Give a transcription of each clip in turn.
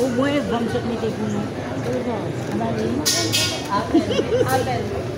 Au moins, vamos se meter com Aben.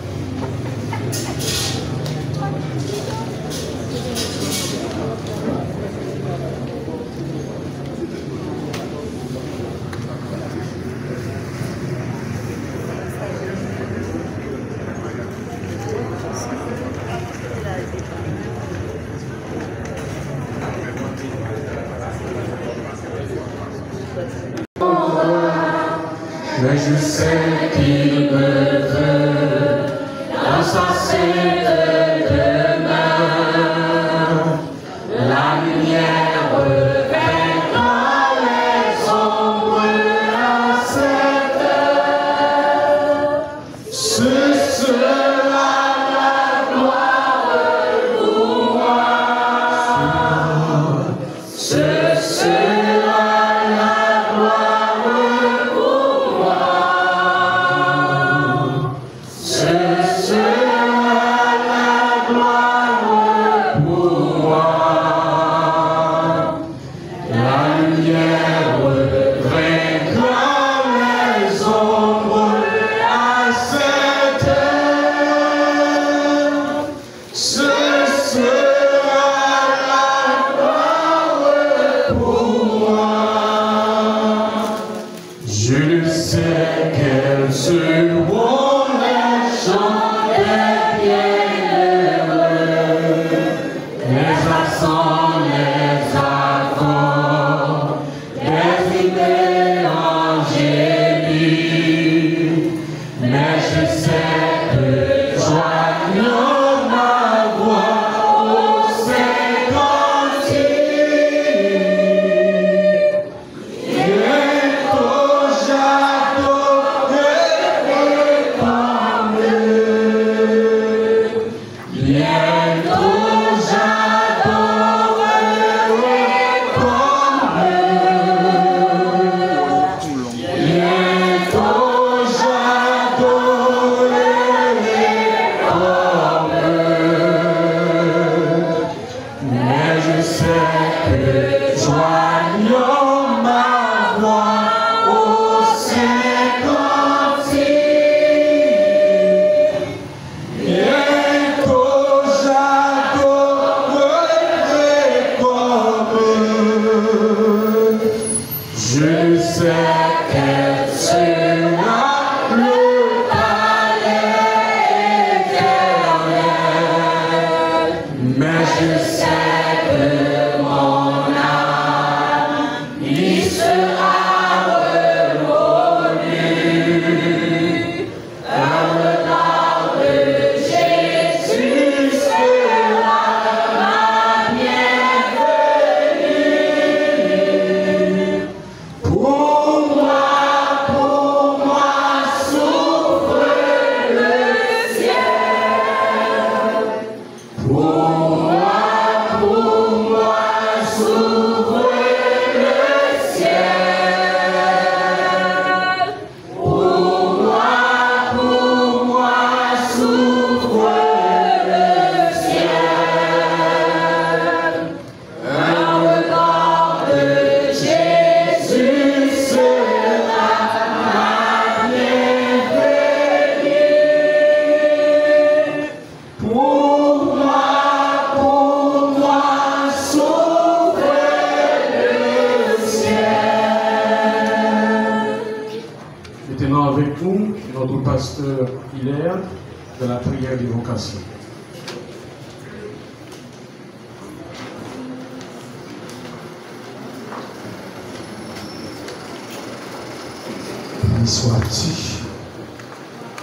Sois-tu,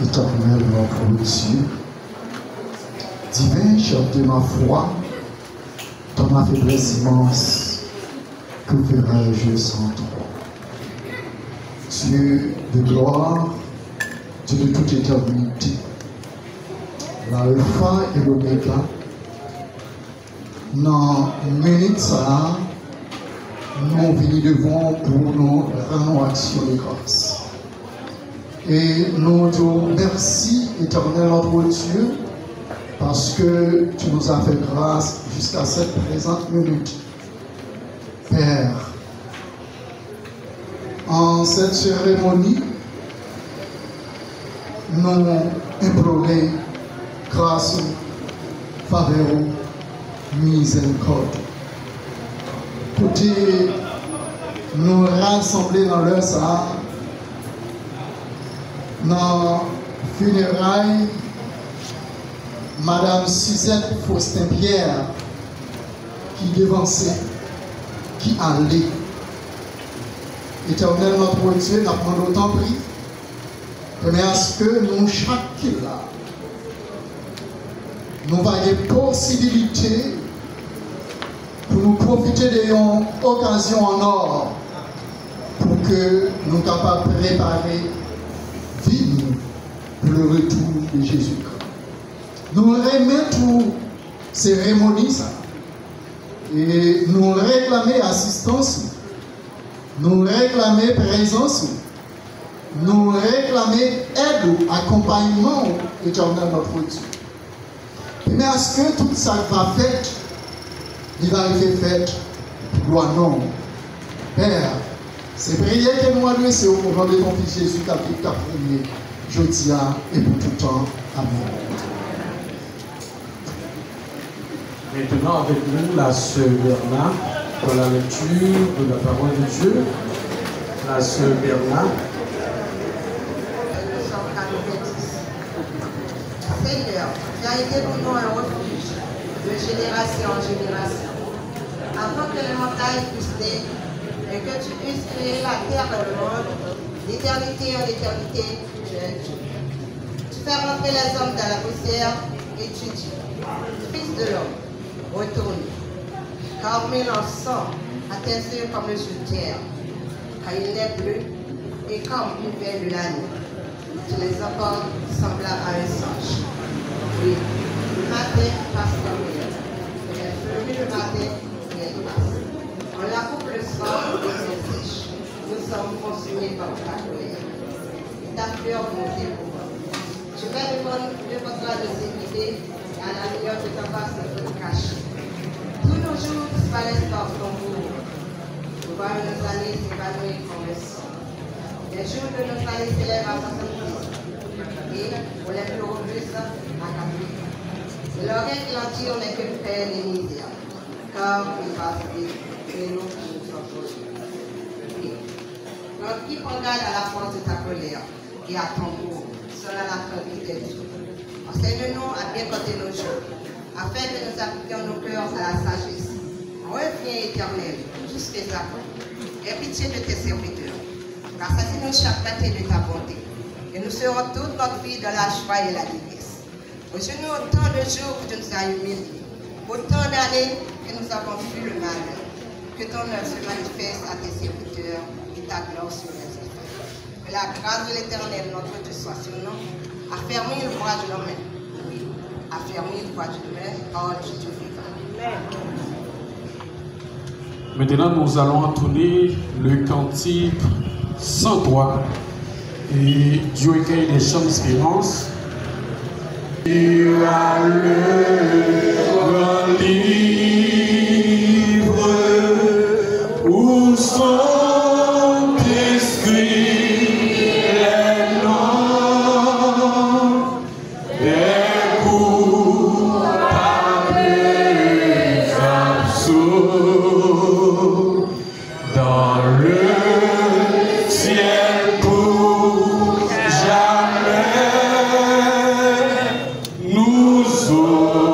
éternel notre Dieu, divin chef de ma foi, dans ma faiblesse immense, que ferais-je sans toi? Dieu de gloire, Dieu de toute éternité, l'alpha et l'oméga, dans minute ça, nous venons devant pour nous rendre action de grâce. Et nous disons merci, éternel notre Dieu, parce que tu nous as fait grâce jusqu'à cette présente minute. Père, en cette cérémonie, nous implorons grâce, faveur, miséricorde. Pour nous rassembler dans leur salle, dans le funérailles, Madame Suzette Faustin-Pierre, qui devançait, qui allait. Éternel notre Dieu, nous avons autant pris, mais à ce que nous, chacun là, nous avons des possibilités pour nous profiter d'une occasion en or pour que nous soyons capables de préparer vie le retour de Jésus-Christ. Nous remettons toutes cérémonies ça. Et nous réclamer assistance, nous réclamer présence, nous réclamer aide, accompagnement éternel notre Dieu. Mais est-ce que tout ça va faire, il va être fait, gloire non. Père, c'est prière que nous adressons au nom de ton Fils Jésus qui a fait ta prière, je dis et pour tout temps. Amen. Maintenant, avec nous, la sœur Bernard, pour la lecture de la parole de Dieu. La sœur Bernard. Seigneur, tu as été pour nous un refuge de génération en génération. Avant que les montagnes puissent naître et que tu puisses créer la terre et le monde, d'éternité en éternité, tu es Dieu. Tu fais rentrer les hommes dans la poussière et tu dis, Fils de l'homme, retourne, car mélange sang à tes yeux comme le terre, car il n'est bleu et comme une veille de l'année. Tu les apportes semblables à un singe. Oui, le matin passe comme hier. Et le matin, il passe. On la coupe le sang et elle sèche. Nous sommes consumés par ta colère. Et ta fleur montée pour moi. Tu mets le contrat de sécurité et à la lueur de ta face de te cacher. Tous nos jours disparaissent par ton jour. Nous voyons nos années s'évanouir comme le sang. Les jours de nos années s'élèvent à 70 et pour les plus robustes à 80. Et leur éclature n'est que peine et misère, car il passe vite et nous nous sommes aujourd'hui. Donc, qui prend garde à la force de ta colère et à ton mot, cela la tranquillité des jours. Enseigne-nous à bien compter nos jours, afin que nous appliquions nos cœurs à la sagesse. Reviens éternel, tous tes accords. Aie pitié de tes serviteurs, car satisfais-nous chaque matin de ta bonté. Et nous serons toute notre vie dans la joie et la délice. Aujourd'hui, autant de jours que tu nous as humiliés, autant d'années que nous avons fui le mal. Que ton œuvre se manifeste à tes serviteurs et ta gloire sur les enfants. Que la grâce de l'Éternel, notre Dieu, soit sur nous. Affermis le courage de l'homme. Oui, affermis le courage de l'homme. Oh, Dieu vivant. Maintenant, nous allons entonner le cantique Sans toi. Et Dieu écrit les chants d'espérance. Tu as le grand livre où sont inscrits les noms des coupables absous dans le ciel pour jamais nous autres.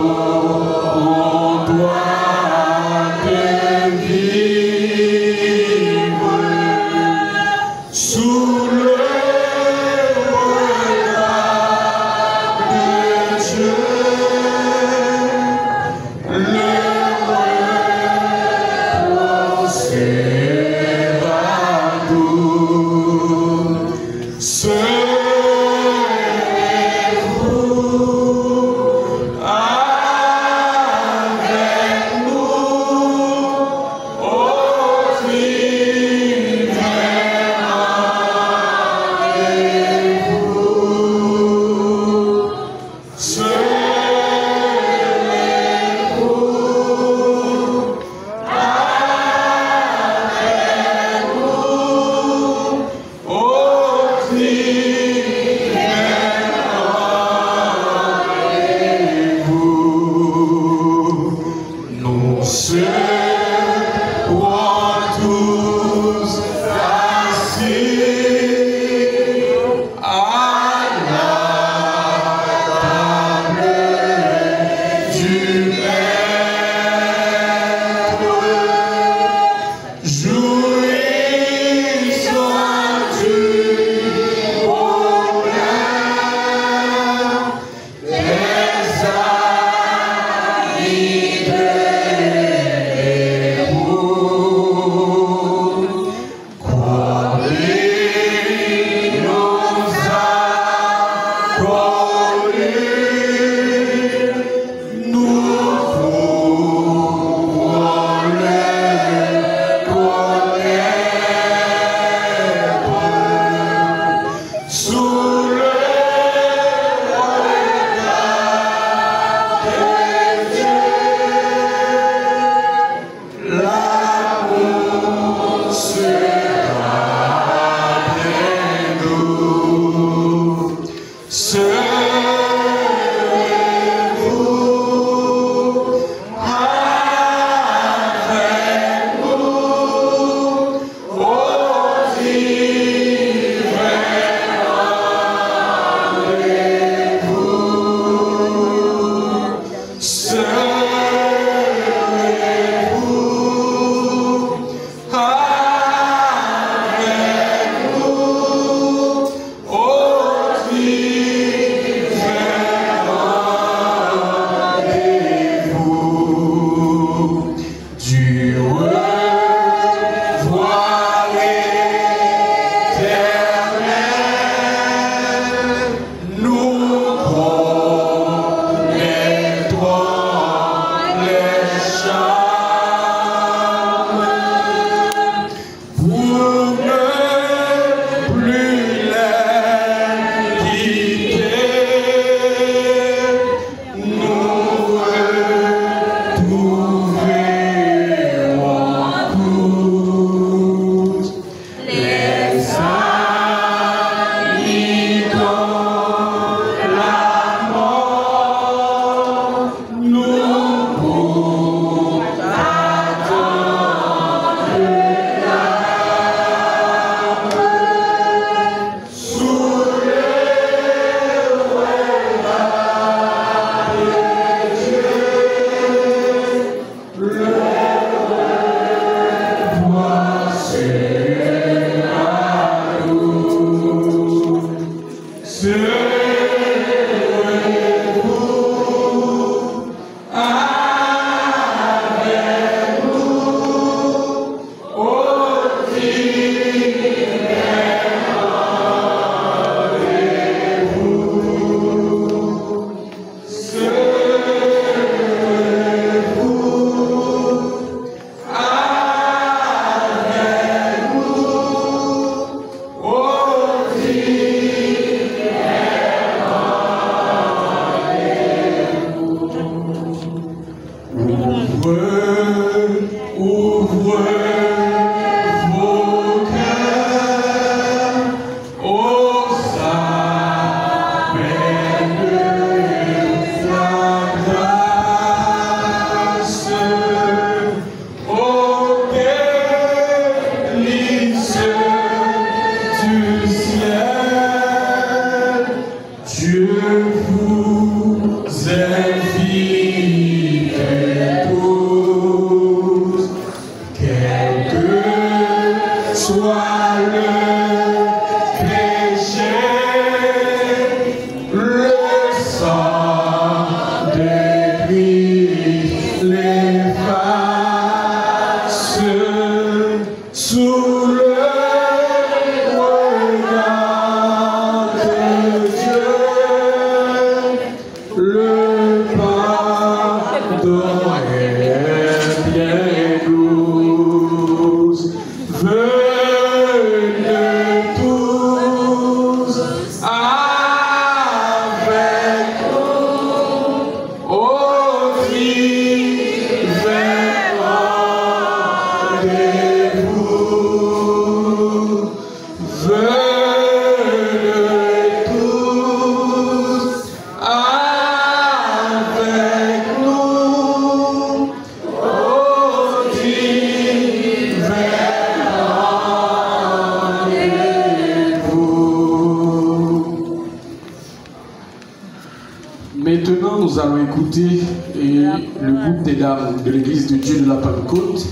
Maintenant, nous allons écouter le groupe des dames de l'Église de Dieu de la Pentecôte.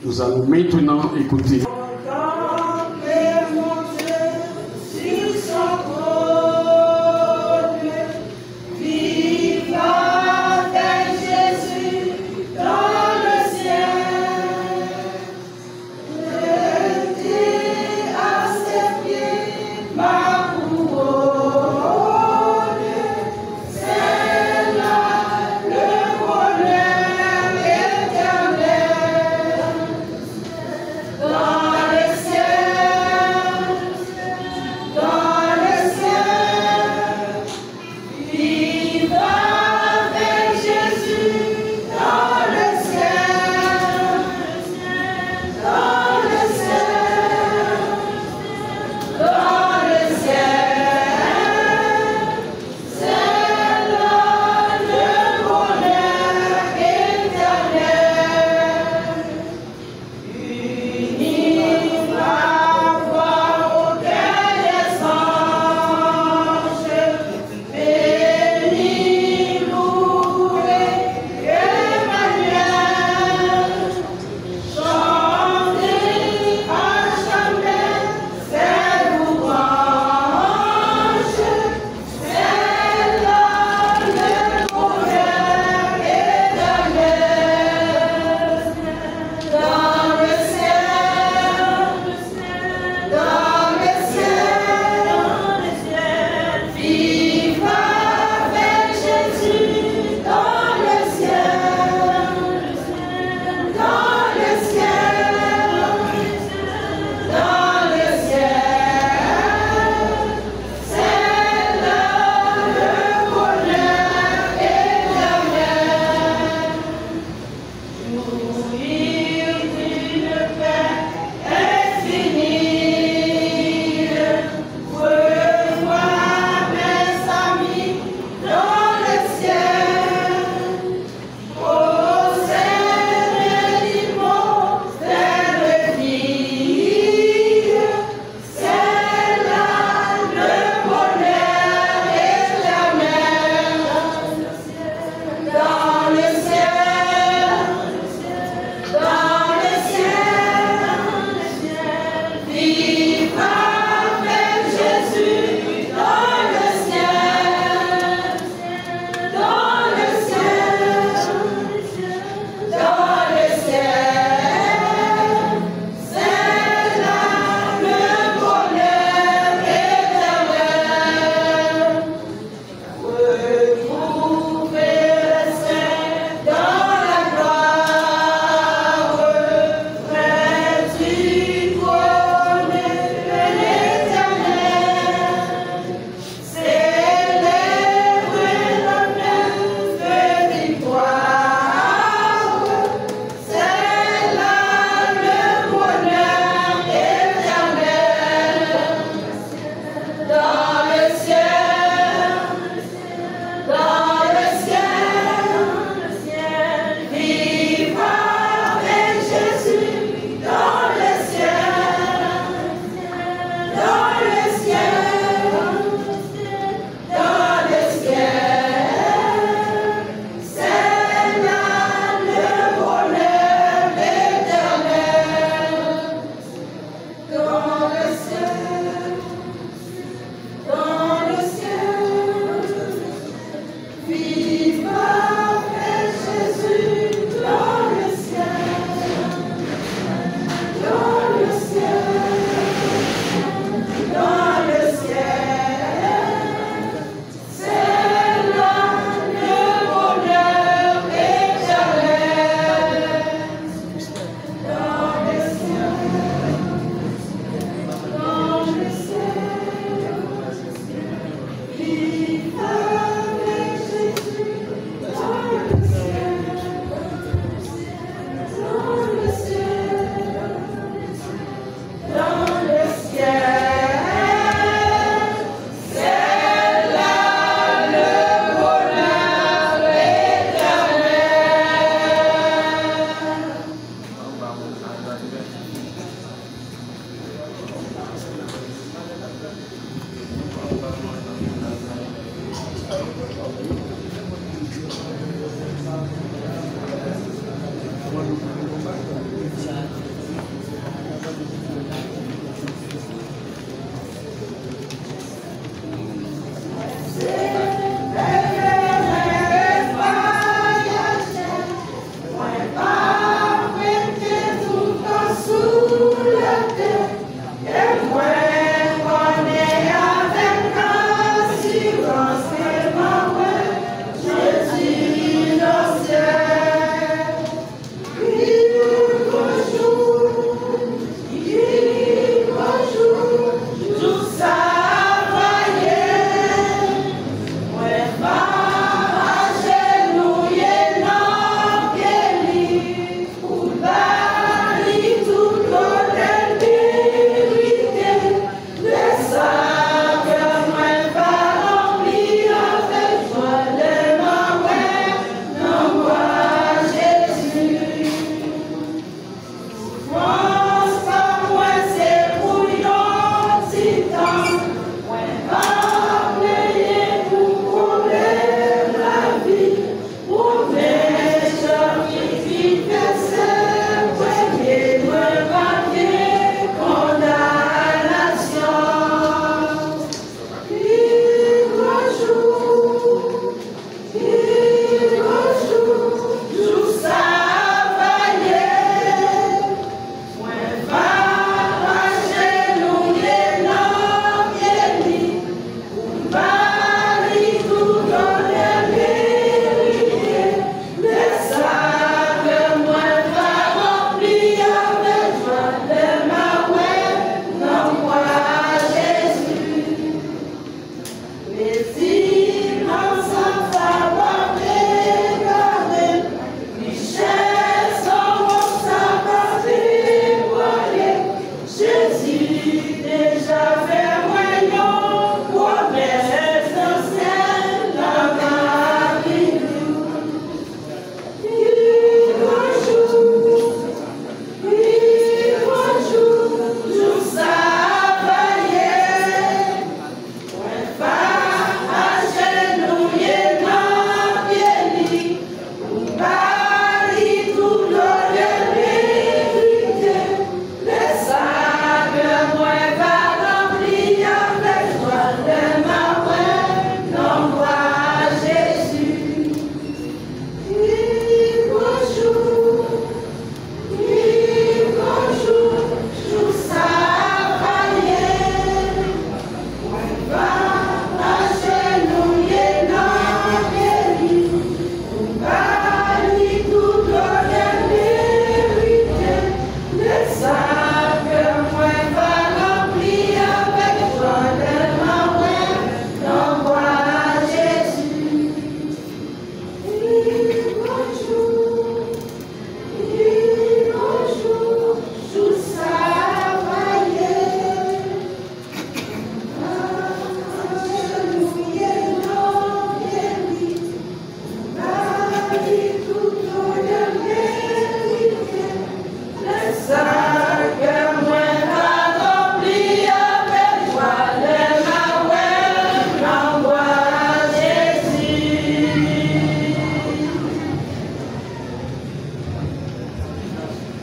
Nous allons maintenant écouter. Ma couronne.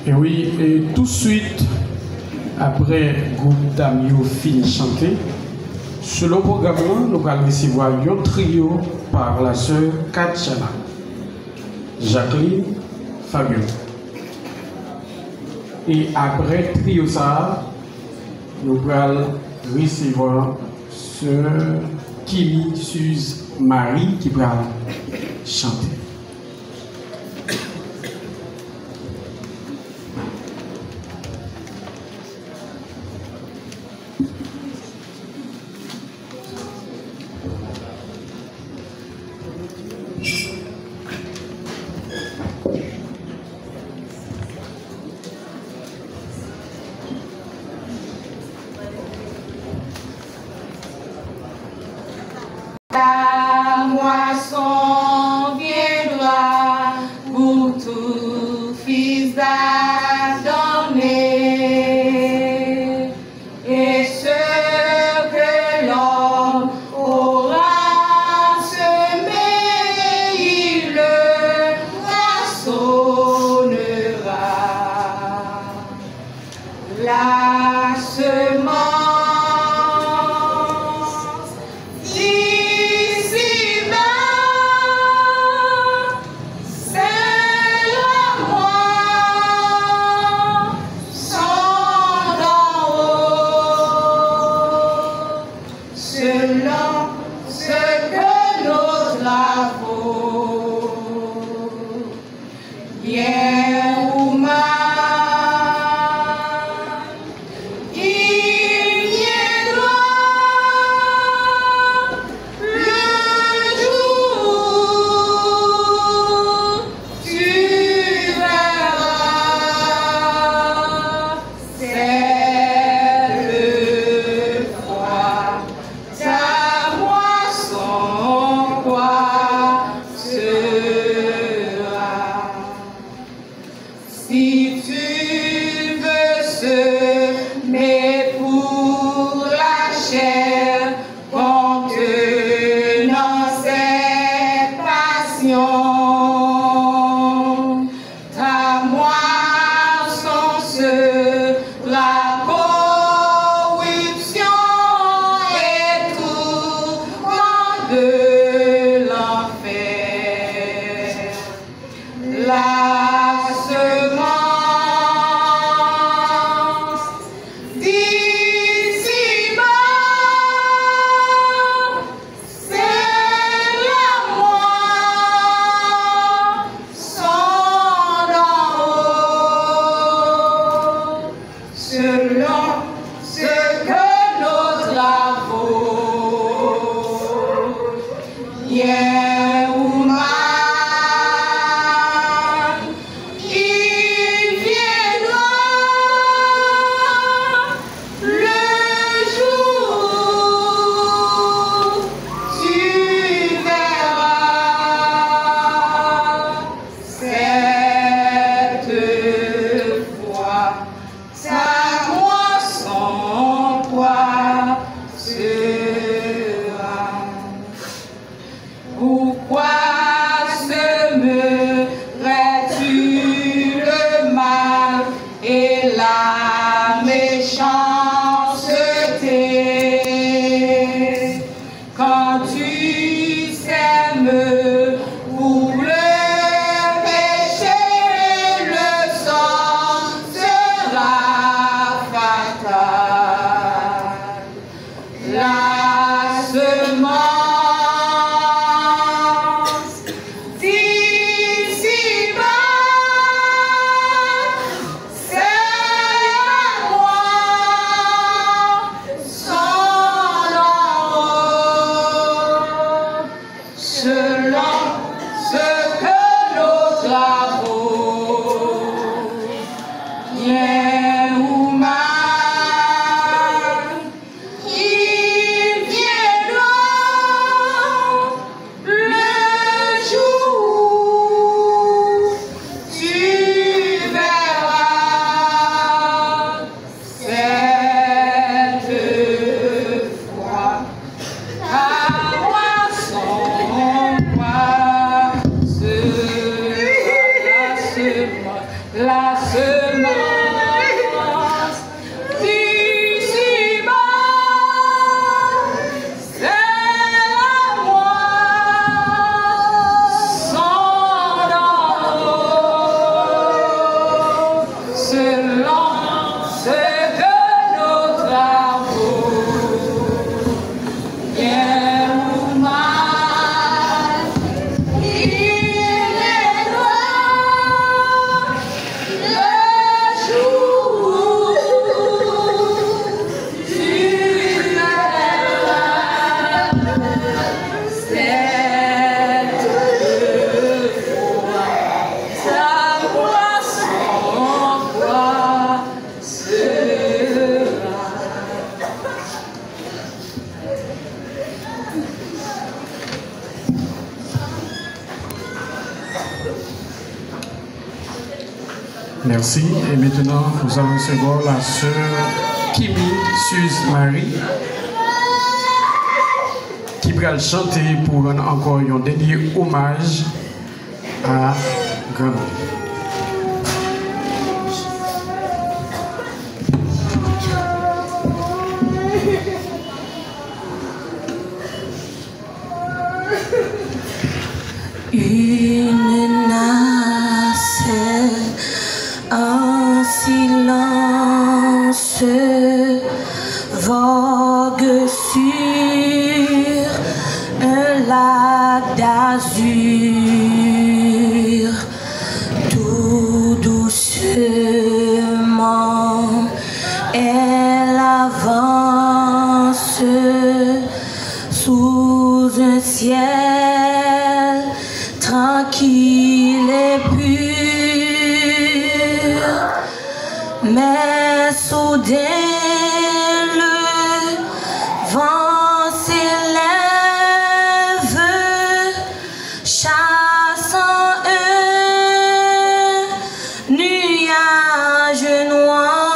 Et oui, et tout de suite, après le groupe d'amis fini de chanter, sur le programme, nous allons recevoir un trio par la sœur Katiana, Jacqueline, Fabien. Et après le trio, ça, nous allons recevoir sœur Kimi Suze Marie qui va chanter. La moisson vient. de l'enfer. La semence d'ici-bas, c'est la moisson d'en haut, selon ce que nos travaux, bien ou mal, il viendra le jour, tu verras cette fois ta moisson, toi, sera. Pourquoi semerais-tu le mal et la méchanceté quand tu sèmes pour le péché, le sang sera fatal. La semence d'ici-bas, c'est la moisson d'en haut, selon ce que nos travaux, bien ou mal, il viendra le jour, tu verras cette fois ta moisson, quoi sera la semence d'ici-bas, c'est la moisson d'en haut, selon ce que nos travaux, bien ou mal, il viendra le jour, tu verras cette fois ta moisson, quoi sera. Merci. Et maintenant, nous allons recevoir la sœur Kimi Suze-Marie qui va chanter pour rendre encore un dernier hommage à Grand. Une nacelle en silence vogue sur un lac d'azur, tout doucement elle avance sous un ciel tranquille et pur, mais soudain le vent s'élève, chassant un nuage noir,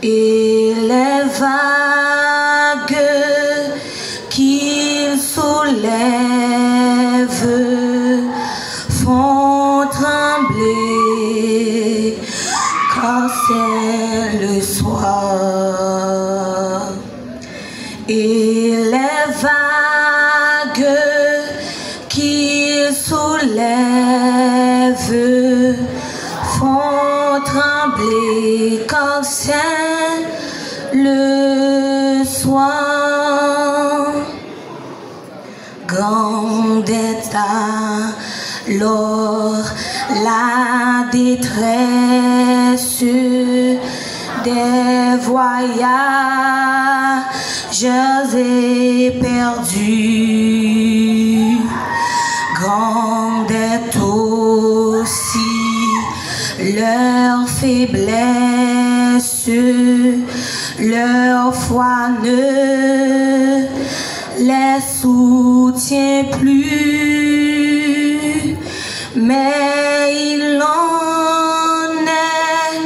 et les vagues qu'il soulève font trembler, car c'est et les vagues qu'il soulève font trembler quand c'est le soir. Grande est alors la détresse des voyageurs éperdus. Grande est aussi leur faiblesse, leur foi ne les soutient plus, mais il en est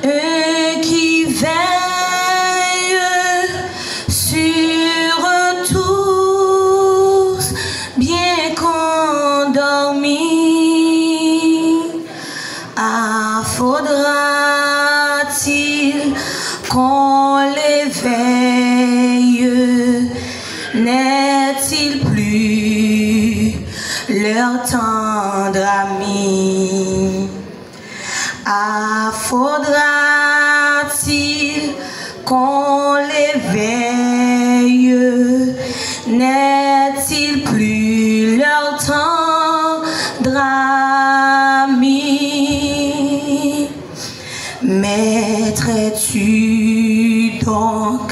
un qui veille sur tous, bien qu'endormis. Faudra-t-il qu'on l'éveille? N'est-il plus leur tendre ami? Faudra-t-il qu'on l'éveille? N'est-il plus leur tendre ami? Maître, es-tu donc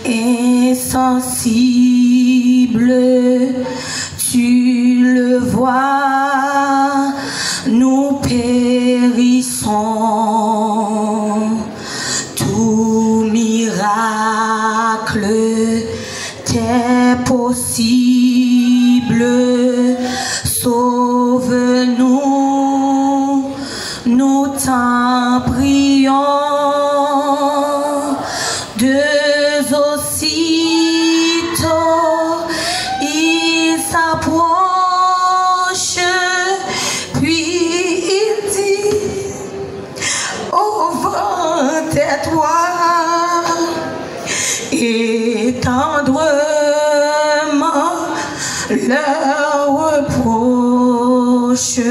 insensible? Tu le vois, nous périssons. Tout miracle t'est possible. Sauve-nous, nous t'en prions. Deux aussitôt, il s'approche, puis il dit: au vent, tais-toi, et tendrement leur reproche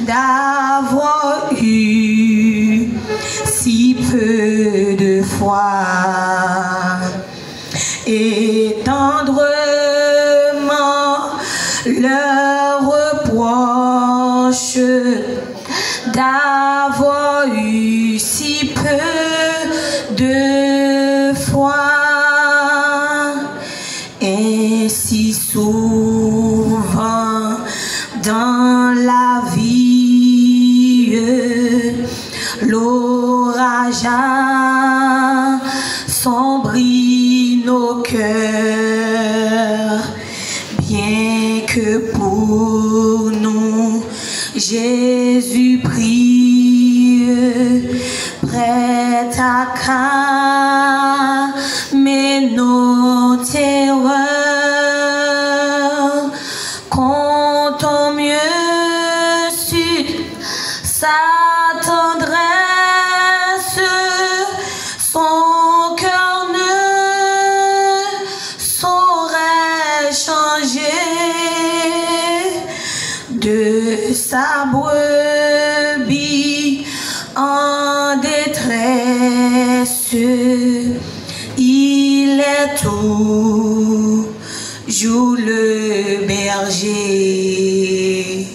d'avoir eu si peu de foi. Et tendrement leur reproche d'avoir eu si peu de foi. Ainsi souvent dans la vie, l'orage assombrit nos cœurs, bien que pour nous Jésus prie, prêt à calmer nos terreurs. Comptons mieux sur sa tendresse, son cœur ne saurait changer. De sa brebis en détresse, il est toujours le berger.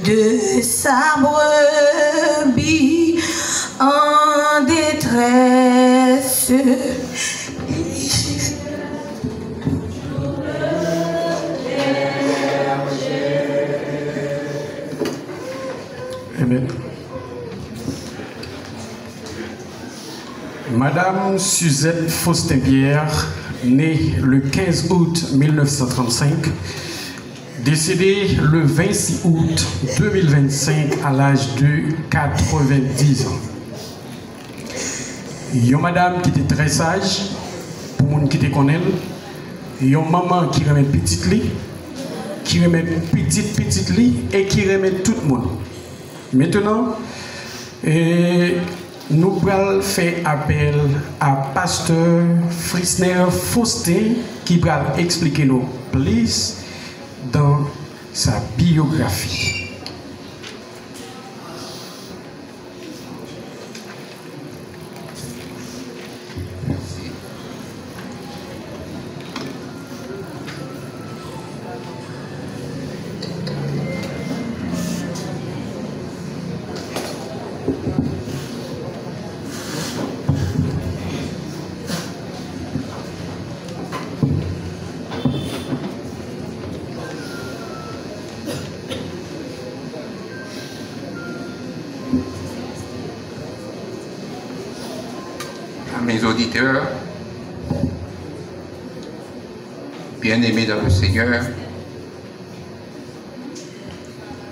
De sa brebis en détresse, Amen. Madame Suzette Faustin-Pierre, née le 15 août 1935, décédée le 26 août 2025 à l'âge de 90 ans. Une madame qui était très sage, pour les gens qui te connaissent, une maman qui remet petite lit, qui remet petite lit et qui remet tout le monde. Maintenant, nous allons faire appel à Pasteur Frisner Faustin qui va expliquer nous plus dans sa biographie. Mes auditeurs, bien-aimés dans le Seigneur,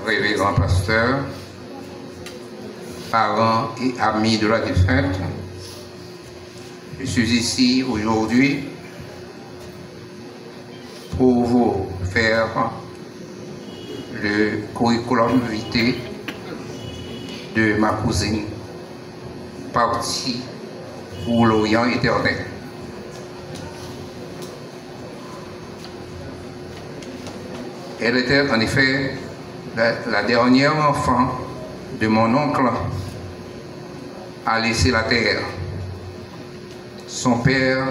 révérends pasteurs, parents et amis de la défunte, je suis ici aujourd'hui pour vous faire le curriculum vitae de ma cousine partie pour l'Orient éternel. Elle était en effet la dernière enfant de mon oncle à laisser la terre. Son père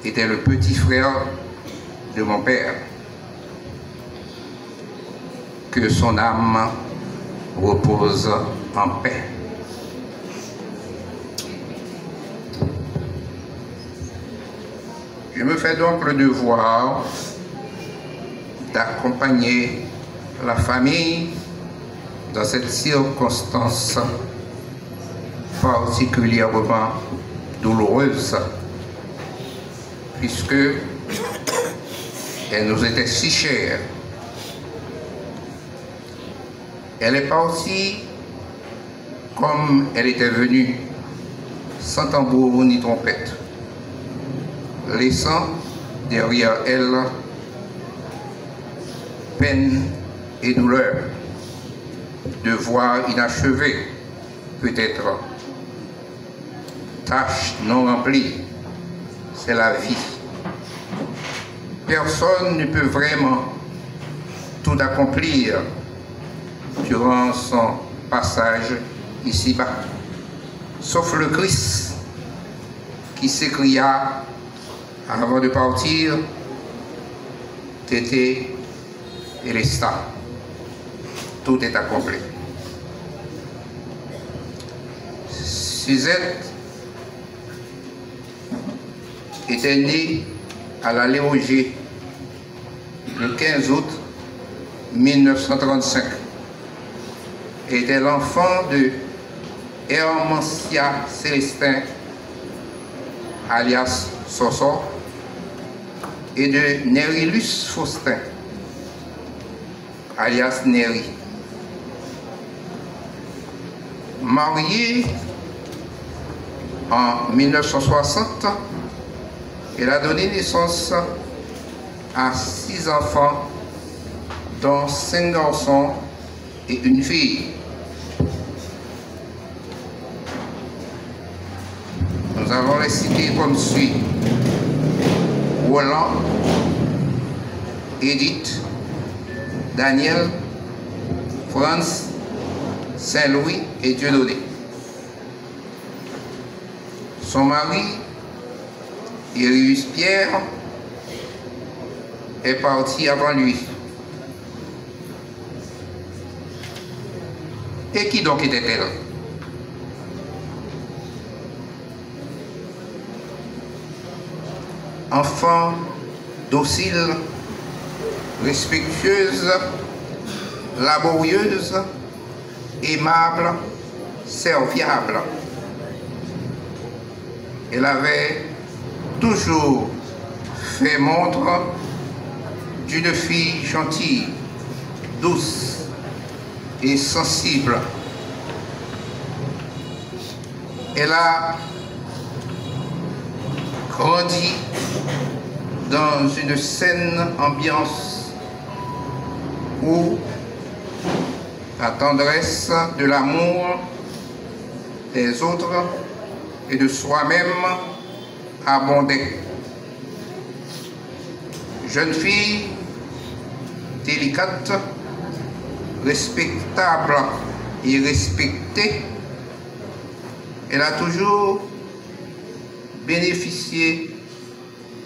était le petit frère de mon père. Que son âme repose en paix. Je me fais donc le devoir d'accompagner la famille dans cette circonstance particulièrement douloureuse, puisque elle nous était si chère. Elle est partie comme elle était venue, sans tambour ni trompette, laissant derrière elle peine et douleur, devoir inachevé peut-être, tâche non remplie, c'est la vie. Personne ne peut vraiment tout accomplir durant son passage ici-bas, sauf le Christ qui s'écria avant de partir, Tété et les stars. Tout est accompli. Suzette était née à la Léoger le 15 août 1935. Était l'enfant de Hermancia Célestin, alias Soso, et de Nérilus Faustin, alias Néri. Mariée en 1960, elle a donné naissance à 6 enfants, dont 5 garçons et une fille. Nous avons les cités comme suit: Roland, Edith, Daniel, Franz, Saint-Louis et Dieudonné. Son mari, Irius Pierre, est parti avant lui. Et qui donc était-elle? Enfant docile, respectueuse, laborieuse, aimable, serviable. Elle avait toujours fait montre d'une fille gentille, douce et sensible. Elle a grandi dans une saine ambiance où la tendresse de l'amour des autres et de soi-même abondait. Jeune fille délicate, respectable et respectée, elle a toujours bénéficié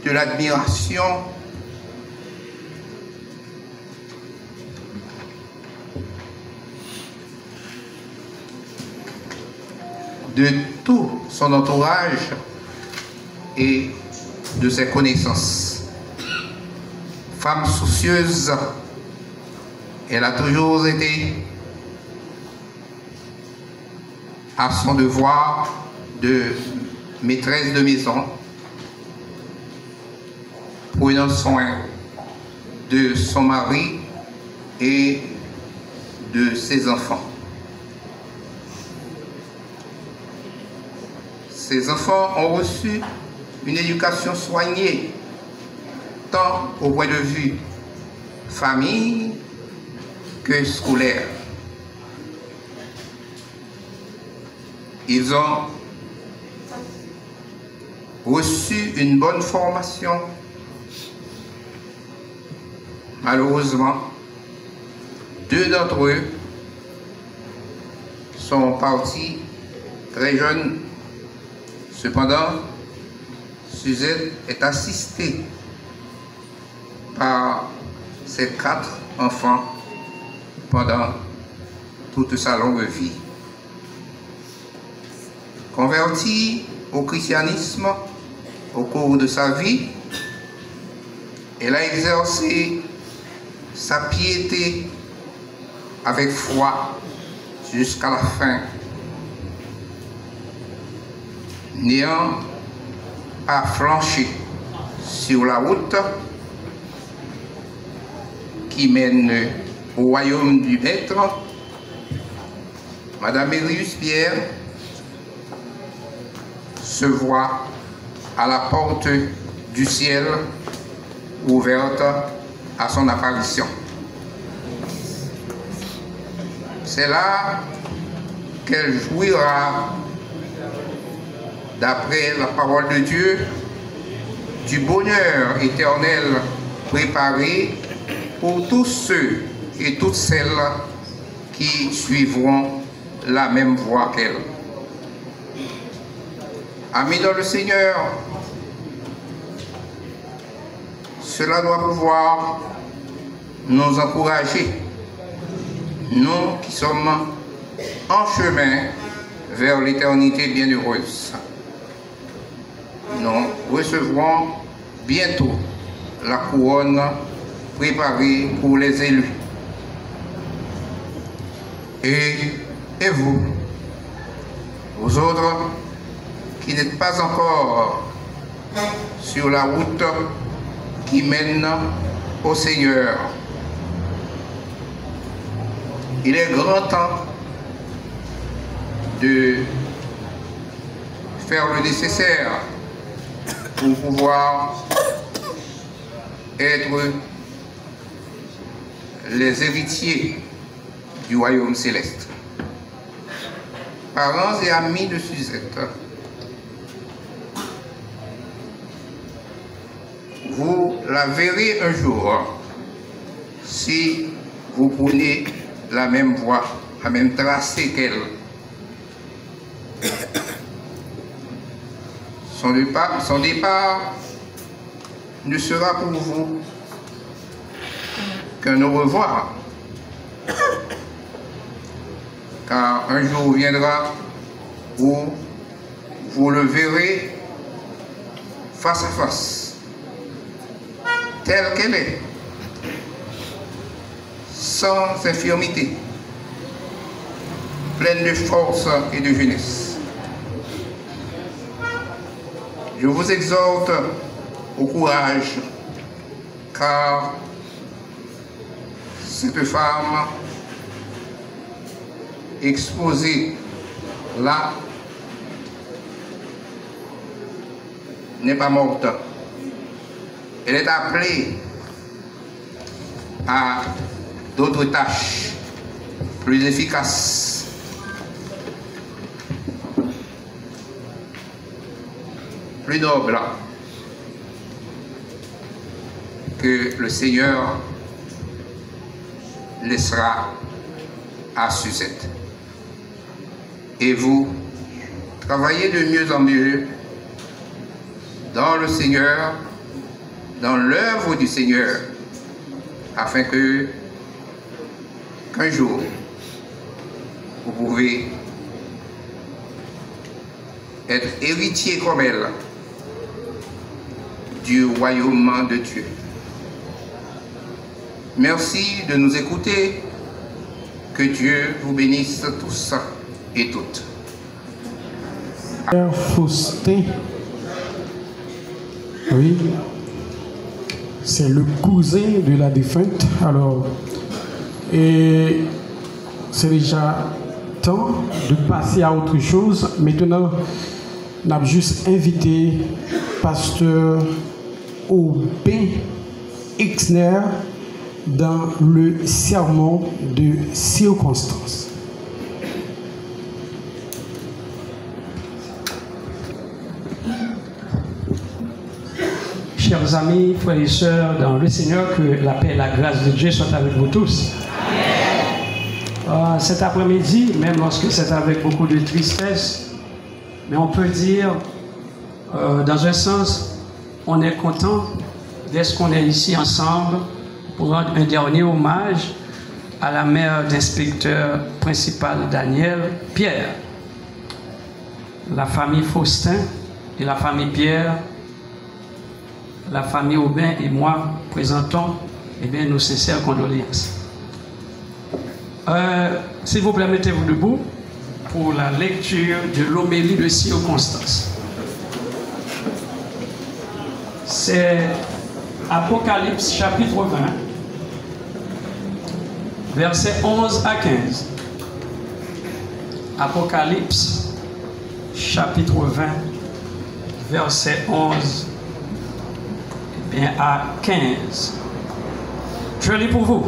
de l'admiration de tout son entourage et de ses connaissances. Femme soucieuse, elle a toujours été à son devoir de maîtresse de maison, prenant soin de son mari et de ses enfants. Ces enfants ont reçu une éducation soignée, tant au point de vue famille que scolaire. Ils ont reçu une bonne formation. Malheureusement, 2 d'entre eux sont partis très jeunes. Cependant, Suzette est assistée par ses 4 enfants pendant toute sa longue vie. Convertie au christianisme au cours de sa vie, elle a exercé sa piété avec foi jusqu'à la fin, n'ayant pas flanché sur la route qui mène au royaume du Maître. Madame Mérius Pierre se voit à la porte du ciel ouverte à son apparition. C'est là qu'elle jouira, d'après la parole de Dieu, du bonheur éternel préparé pour tous ceux et toutes celles qui suivront la même voie qu'elle. Amis dans le Seigneur, cela doit pouvoir nous encourager, nous qui sommes en chemin vers l'éternité bienheureuse. Nous recevrons bientôt la couronne préparée pour les élus. Et vous, vous autres qui n'êtes pas encore sur la route qui mène au Seigneur, il est grand temps de faire le nécessaire pour pouvoir être les héritiers du royaume céleste. Parents et amis de Suzette, vous la verrez un jour si vous prenez la même voie, la même tracé qu'elle. Son départ ne sera pour vous qu'un au revoir, car un jour viendra où vous le verrez face à face, telle qu'elle est, sans infirmité, pleine de force et de jeunesse. Je vous exhorte au courage, car cette femme exposée là n'est pas morte. Elle est appelée à d'autres tâches plus efficaces. plus noble que le Seigneur laissera à Suzette. Et vous, travaillez de mieux en mieux dans le Seigneur, dans l'œuvre du Seigneur, afin que qu'un jour, vous pouvez être héritier comme elle du royaume de Dieu. Merci de nous écouter. Que Dieu vous bénisse tous et toutes. Père Faustin, oui, c'est le cousin de la défunte. Alors, et c'est déjà temps de passer à autre chose. Maintenant, on a juste invité Pasteur Aubin Exner dans le sermon de circonstance. Chers amis, frères et sœurs dans le Seigneur, que la paix et la grâce de Dieu soient avec vous tous. Cet après-midi, même lorsque c'est avec beaucoup de tristesse, mais on peut dire, dans un sens, on est content d'être qu'on est ici ensemble pour rendre un dernier hommage à la mère d'inspecteur principal Daniel Pierre. La famille Faustin et la famille Pierre, la famille Aubin et moi présentons nos sincères condoléances. S'il vous plaît, mettez-vous debout pour la lecture de l'homélie de circonstance. C'est Apocalypse chapitre 20, versets 11 à 15. Apocalypse chapitre 20, versets 11 à 15. Je lis pour vous.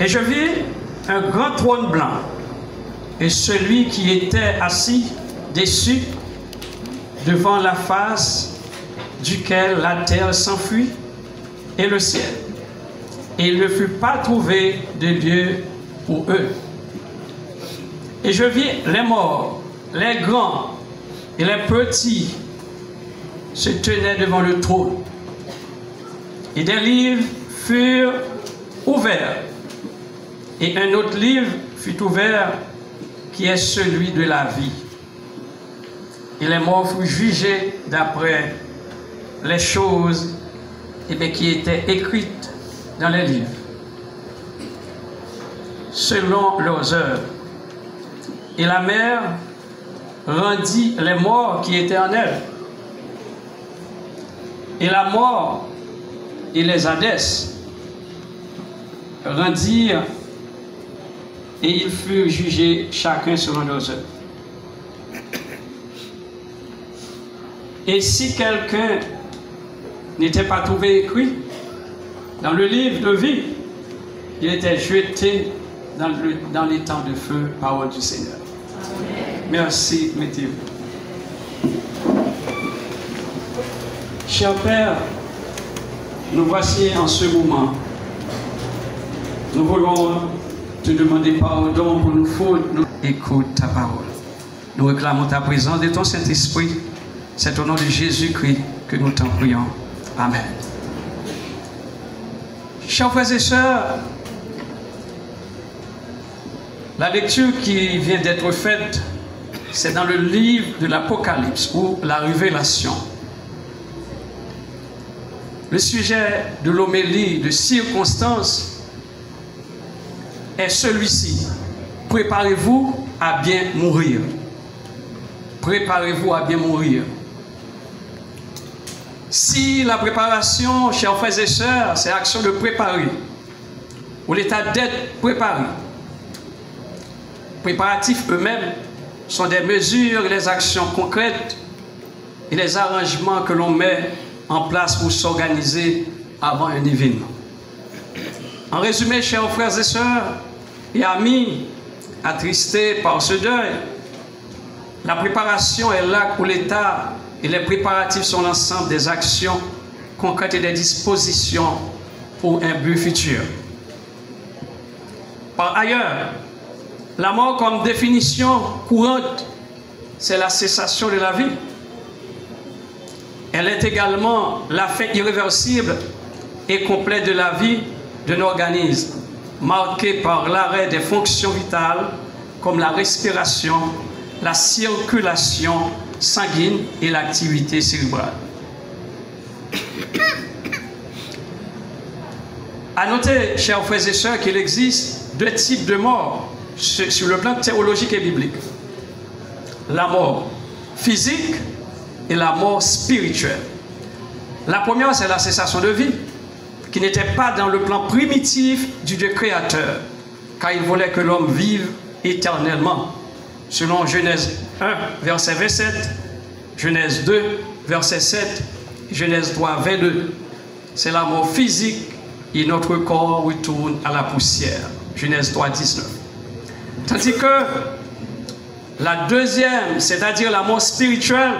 Et je vis un grand trône blanc, et celui qui était assis dessus, devant la face duquel la terre s'enfuit et le ciel. Et il ne fut pas trouvé de lieu pour eux. Et je vis les morts, les grands et les petits se tenaient devant le trône. Et des livres furent ouverts. Et un autre livre fut ouvert, qui est celui de la vie. Et les morts furent jugés d'après les choses qui étaient écrites dans les livres, selon leurs œuvres. Et la mer rendit les morts qui étaient en elle. Et la mort et les Hadès rendirent, et ils furent jugés chacun selon leurs œuvres. Et si quelqu'un n'était pas trouvé écrit dans le livre de vie, il était jeté dans les temps de feu, parole du Seigneur. Amen. Merci, mettez-vous. Cher Père, nous voici en ce moment. Nous voulons te demander pardon pour nos fautes. Écoute ta parole. Nous réclamons ta présence de ton Saint-Esprit. C'est au nom de Jésus-Christ que nous t'en prions. Amen. Chers frères et sœurs, la lecture qui vient d'être faite, c'est dans le livre de l'Apocalypse ou la Révélation. Le sujet de l'homélie de circonstance est celui-ci. Préparez-vous à bien mourir. Préparez-vous à bien mourir. Si la préparation, chers frères et sœurs, c'est l'action de préparer, ou l'état d'être préparé, préparatifs eux-mêmes sont des mesures et des actions concrètes et des arrangements que l'on met en place pour s'organiser avant un événement. En résumé, chers frères et sœurs et amis attristés par ce deuil, la préparation est là pour l'état Et les préparatifs sont l'ensemble des actions concrètes et des dispositions pour un but futur. Par ailleurs, la mort comme définition courante, c'est la cessation de la vie. Elle est également la fin irréversible et complète de la vie d'un organisme, marquée par l'arrêt des fonctions vitales comme la respiration, la circulation sanguine et l'activité cérébrale. À noter, chers frères et sœurs, qu'il existe deux types de morts sur le plan théologique et biblique. La mort physique et la mort spirituelle. La première, c'est la cessation de vie, qui n'était pas dans le plan primitif du Dieu créateur, car il voulait que l'homme vive éternellement. Selon Genèse 1, verset 27, Genèse 2, verset 7, Genèse 3, 22. C'est la mort physique et notre corps retourne à la poussière. Genèse 3, 19. Tandis que la deuxième, c'est-à-dire la mort spirituelle,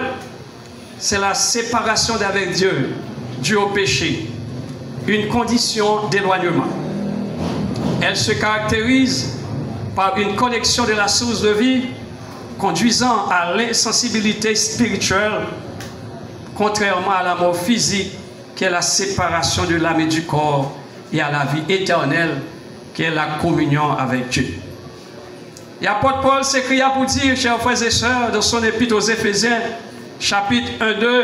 c'est la séparation d'avec Dieu, due au péché, une condition d'éloignement. Elle se caractérise par une connexion de la source de vie conduisant à l'insensibilité spirituelle, contrairement à la mort physique qui est la séparation de l'âme et du corps, et à la vie éternelle qui est la communion avec Dieu. Et l'apôtre Paul s'écria pour dire, chers frères et sœurs, dans son épître aux Éphésiens, chapitre 1-2,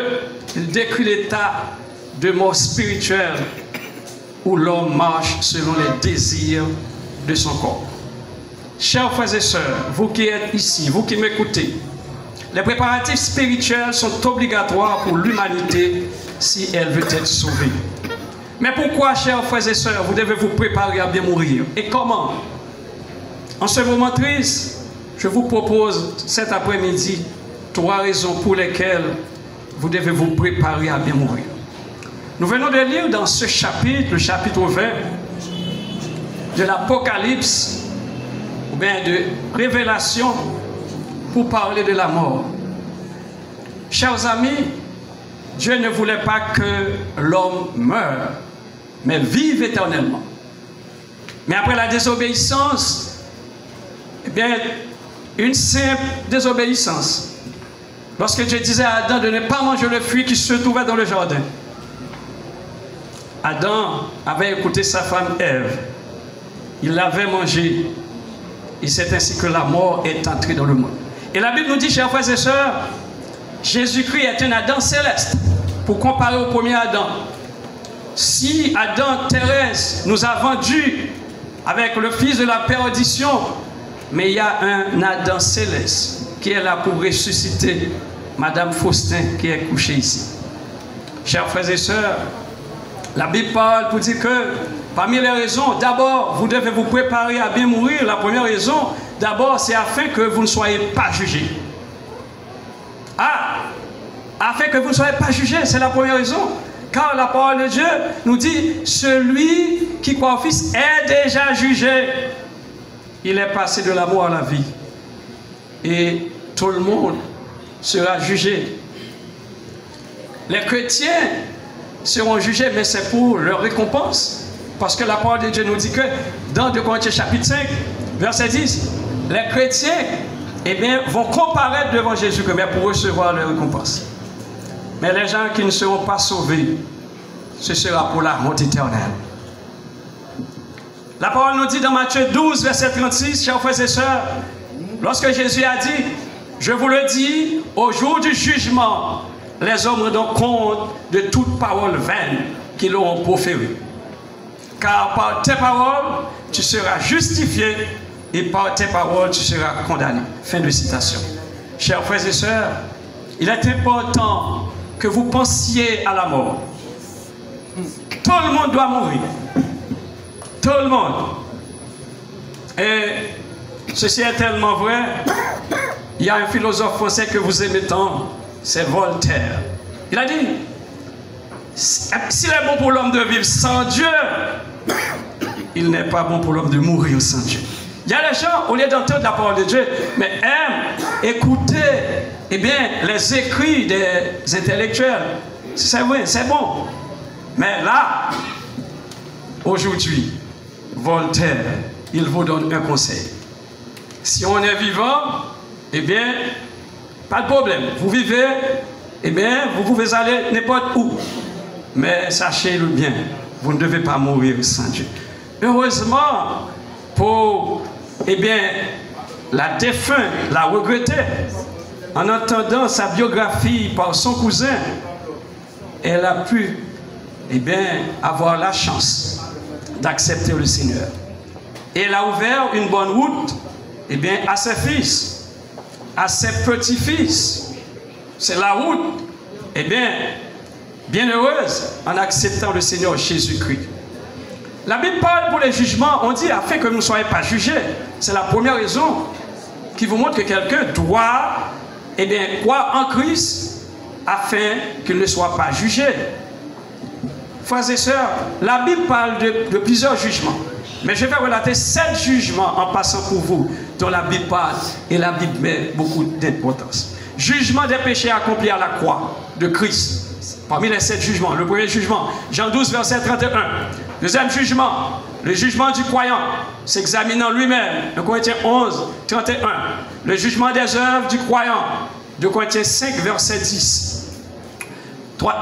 il décrit l'état de mort spirituelle où l'homme marche selon les désirs de son corps. Chers frères et sœurs, vous qui êtes ici, vous qui m'écoutez, les préparatifs spirituels sont obligatoires pour l'humanité si elle veut être sauvée. Mais pourquoi, chers frères et sœurs, vous devez vous préparer à bien mourir? Et comment? En ce moment triste, je vous propose cet après-midi 3 raisons pour lesquelles vous devez vous préparer à bien mourir. Nous venons de lire dans ce chapitre, le chapitre 20 de l'Apocalypse, ou bien de Révélation, pour parler de la mort. Chers amis, Dieu ne voulait pas que l'homme meure, mais vive éternellement. Mais après la désobéissance, eh bien, une simple désobéissance. Lorsque Dieu disait à Adam de ne pas manger le fruit qui se trouvait dans le jardin, Adam avait écouté sa femme Ève. Il l'avait mangé. Et c'est ainsi que la mort est entrée dans le monde. Et la Bible nous dit, chers frères et sœurs, Jésus-Christ est un Adam céleste. Pour comparer au premier Adam. Si Adam terrestre nous a vendus avec le fils de la perdition, mais il y a un Adam céleste qui est là pour ressusciter Madame Faustin qui est couchée ici. Chers frères et sœurs, la Bible parle pour dire que parmi les raisons, d'abord, vous devez vous préparer à bien mourir. La première raison, d'abord, c'est afin que vous ne soyez pas jugés. Afin que vous ne soyez pas jugés, c'est la première raison. Car la parole de Dieu nous dit, celui qui croit au Fils est déjà jugé. Il est passé de la mort à la vie. Et tout le monde sera jugé. Les chrétiens seront jugés, mais c'est pour leur récompense. Parce que la parole de Dieu nous dit que dans 2 Corinthiens chapitre 5, verset 10, les chrétiens eh bien, vont comparaître devant Jésus pour recevoir leur récompense. Mais les gens qui ne seront pas sauvés, ce sera pour la honte éternelle. La parole nous dit dans Matthieu 12, verset 36, chers frères et sœurs, lorsque Jésus a dit, je vous le dis, au jour du jugement, les hommes rendront compte de toute parole vaine qu'ils auront proférée. Car par tes paroles, tu seras justifié et par tes paroles, tu seras condamné. Fin de citation. Chers frères et sœurs, il est important que vous pensiez à la mort. Tout le monde doit mourir. Tout le monde. Et ceci est tellement vrai. Il y a un philosophe français que vous aimez tant, c'est Voltaire. Il a dit, s'il est bon pour l'homme de vivre sans Dieu, il n'est pas bon pour l'homme de mourir sans Dieu. Il y a des gens, au lieu d'entendre la parole de Dieu, mais aiment écouter eh bien, les écrits des intellectuels. C'est vrai, c'est bon. Mais là, aujourd'hui, Voltaire, il vous donne un conseil. Si on est vivant, eh bien, pas de problème. Vous vivez, eh bien, vous pouvez aller n'importe où. Mais sachez-le bien, vous ne devez pas mourir sans Dieu. Heureusement, pour, eh bien, la défunte l'a regretté. En entendant sa biographie par son cousin, elle a pu, eh bien, avoir la chance d'accepter le Seigneur. Et elle a ouvert une bonne route, eh bien, à ses fils, à ses petits-fils. C'est la route, eh bien, bienheureuse en acceptant le Seigneur Jésus-Christ. La Bible parle pour les jugements, on dit afin que nous ne soyons pas jugés. C'est la première raison qui vous montre que quelqu'un doit, eh bien, croire en Christ afin qu'il ne soit pas jugé. Frères et sœurs, la Bible parle de plusieurs jugements. Mais je vais relater 7 jugements en passant pour vous, dont la Bible parle et la Bible met beaucoup d'importance. Jugement des péchés accomplis à la croix de Christ. Parmi les 7 jugements, le premier jugement, Jean 12, verset 31. Deuxième jugement, le jugement du croyant, s'examinant lui-même, 2 Corinthiens 11, 31. Le jugement des œuvres du croyant, 2 Corinthiens 5, verset 10.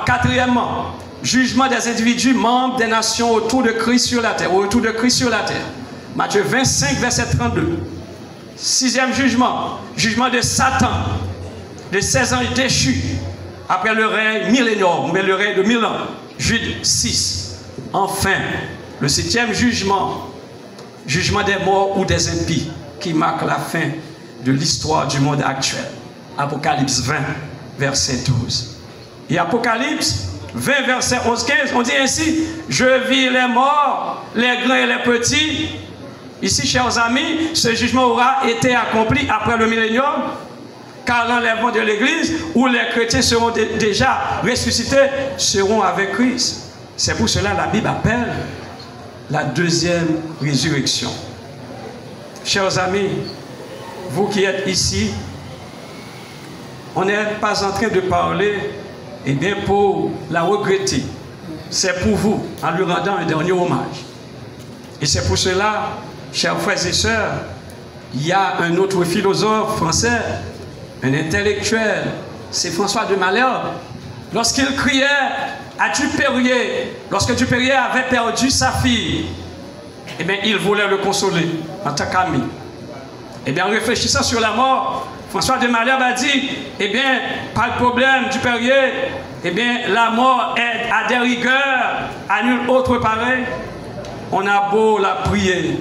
Quatrièmement, jugement des individus membres des nations autour de Christ sur la terre, autour de Christ sur la terre. Matthieu 25, verset 32. Sixième jugement, jugement de Satan, de 16 ans déchus, après le règne millénaire, mais le règne de 1000 ans. Jude 6. Enfin, le 7e jugement, jugement des morts ou des impies, qui marque la fin de l'histoire du monde actuel. Apocalypse 20, verset 12. Et Apocalypse 20, verset 11-15, on dit ainsi, je vis les morts, les grands et les petits. Ici, chers amis, ce jugement aura été accompli après le millénium, car l'enlèvement de l'Église, où les chrétiens seront déjà ressuscités, seront avec Christ. C'est pour cela que la Bible appelle la deuxième résurrection. Chers amis, vous qui êtes ici, on n'est pas en train de parler, eh bien, pour la regretter. C'est pour vous, en lui rendant un dernier hommage. Et c'est pour cela, chers frères et sœurs, il y a un autre philosophe français, un intellectuel, c'est François de Malherbe. Lorsqu'il criait à Dupérier, lorsque Dupérier avait perdu sa fille, eh bien, il voulait le consoler en tant qu'ami. Eh bien, en réfléchissant sur la mort, François de Malherbe a dit, eh bien, pas de problème, Dupérier, eh bien, la mort est à des rigueurs, à nul autre pareil. On a beau la prier,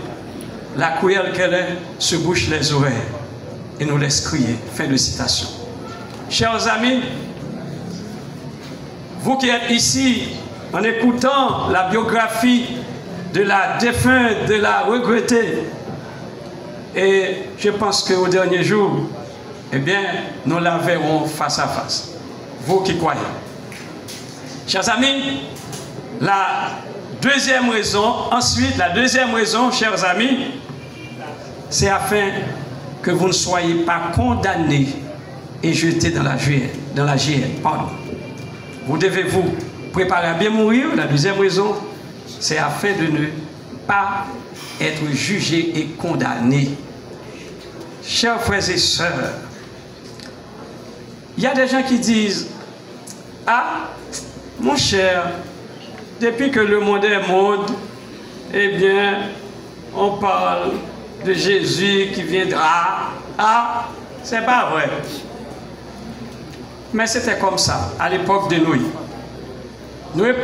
la cruelle qu'elle est, se bouche les oreilles et nous laisse crier. Fin de citation. Chers amis, vous qui êtes ici, en écoutant la biographie de la défunte, de la regrettée, et je pense qu'au dernier jour, eh bien, nous la verrons face à face. Vous qui croyez. Chers amis, la deuxième raison, ensuite, la deuxième raison, chers amis, c'est afin que vous ne soyez pas condamnés et jetés dans la géhenne. Pardon. Vous devez vous préparer à bien mourir. La deuxième raison, c'est afin de ne pas être jugés et condamnés. Chers frères et sœurs, il y a des gens qui disent, ah, mon cher, depuis que le monde est monde, eh bien, on parle de Jésus qui viendra. Ah, c'est pas vrai. Mais c'était comme ça, à l'époque de Noé. Noé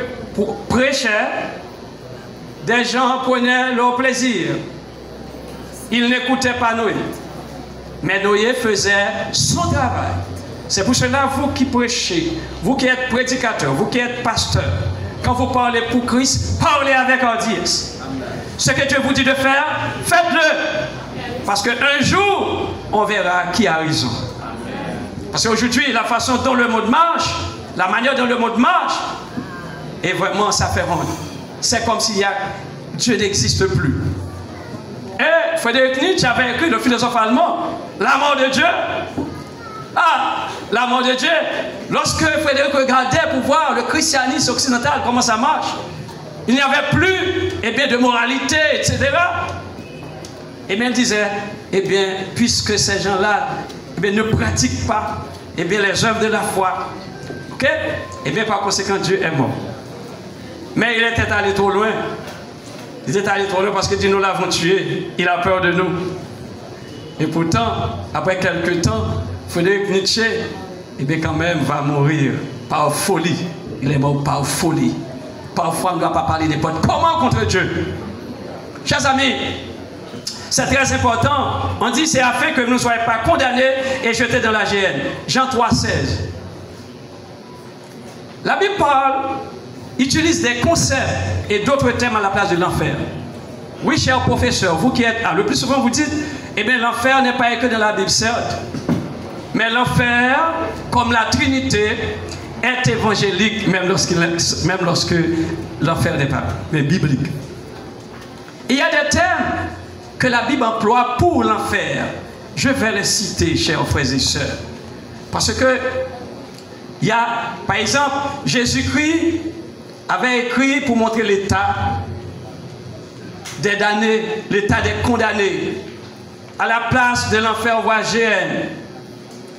prêchait, des gens prenaient leur plaisir. Ils n'écoutaient pas Noé. Mais Noé faisait son travail. C'est pour cela, vous qui prêchez, vous qui êtes prédicateurs, vous qui êtes pasteurs, quand vous parlez pour Christ, parlez avec audience. Ce que Dieu vous dit de faire, faites-le. Parce qu'un jour, on verra qui a raison. Parce qu'aujourd'hui, la façon dont le monde marche, la manière dont le monde marche, et vraiment, ça fait honte. C'est comme si Dieu n'existe plus. Et Friedrich Nietzsche avait écrit, le philosophe allemand, la mort de Dieu. Ah, l'amour de Dieu. Lorsque Frédéric regardait pour voir le christianisme occidental, comment ça marche, il n'y avait plus de moralité, etc. Et bien, il disait, puisque ces gens-là ne pratiquent pas les œuvres de la foi, ok? Par conséquent, Dieu est mort. Mais il était allé trop loin. Il était allé trop loin parce que dit, nous l'avons tué. Il a peur de nous. Et pourtant, après quelques temps, Frédéric Nietzsche, quand même, va mourir par folie. Il est mort par folie. Parfois, on ne doit pas parler n'importe comment contre Dieu. Chers amis, c'est très important. On dit c'est afin que vous ne soyez pas condamnés et jetés dans la géhenne. Jean 3,16. La Bible utilise des concepts et d'autres thèmes à la place de l'enfer. Oui, cher professeur, vous qui êtes là, le plus souvent vous dites, l'enfer n'est pas écrit dans la Bible, certes. Mais l'enfer, comme la Trinité, est évangélique, même lorsque l'enfer n'est pas biblique. Il y a des termes que la Bible emploie pour l'enfer. Je vais les citer, chers frères et sœurs. Parce que, il y a, par exemple, Jésus-Christ avait écrit pour montrer l'état des damnés, l'état des condamnés. À la place de l'enfer, on voit géhenne,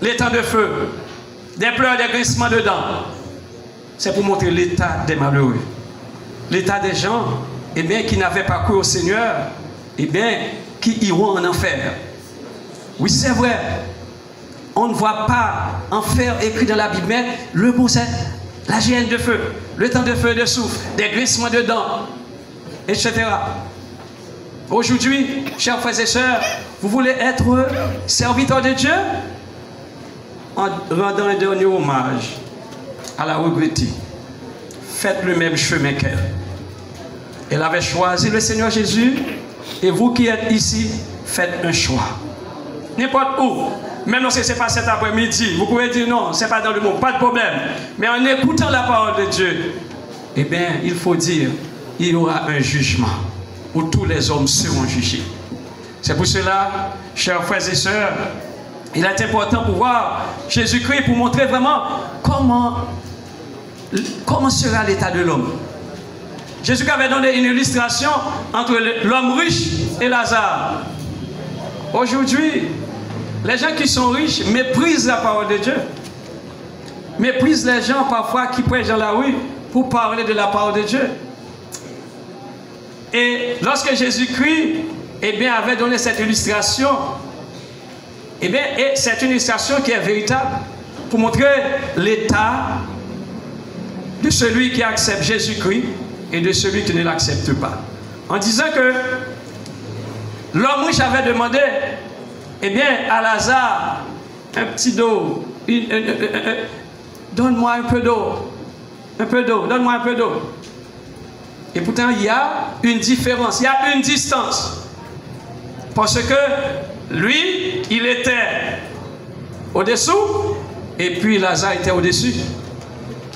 l'état de feu, des pleurs, des grincements de dents. C'est pour montrer l'état des malheureux. L'état des gens, qui n'avaient pas cru au Seigneur, qui iront en enfer. Oui, c'est vrai. On ne voit pas enfer écrit dans la Bible, mais le mot c'est la géhenne de feu, le temps de feu et de souffle, des grincements de dents, etc. Aujourd'hui, chers frères et sœurs, vous voulez être serviteurs de Dieu? En rendant un dernier hommage à la regrettée, faites le même chemin qu'elle. Elle avait choisi le Seigneur Jésus, et vous qui êtes ici, faites un choix. N'importe où, même si ce n'est pas cet après-midi, vous pouvez dire non, ce n'est pas dans le monde, pas de problème. Mais en écoutant la parole de Dieu, il faut dire, il y aura un jugement où tous les hommes seront jugés. C'est pour cela, chers frères et sœurs, il est important pour voir Jésus-Christ pour montrer vraiment comment sera l'état de l'homme. Jésus avait donné une illustration entre l'homme riche et Lazare. Aujourd'hui, les gens qui sont riches méprisent la parole de Dieu. Méprisent les gens parfois qui prêchent dans la rue pour parler de la parole de Dieu. Et lorsque Jésus-Christ avait donné cette illustration, et c'est une illustration qui est véritable pour montrer l'état de celui qui accepte Jésus-Christ et de celui qui ne l'accepte pas. En disant que l'homme riche avait demandé à Lazare un petit d'eau, donne-moi un peu d'eau, donne-moi un peu d'eau. Et pourtant il y a une différence, il y a une distance. Parce que lui, il était au-dessous, et puis Lazare était au-dessus.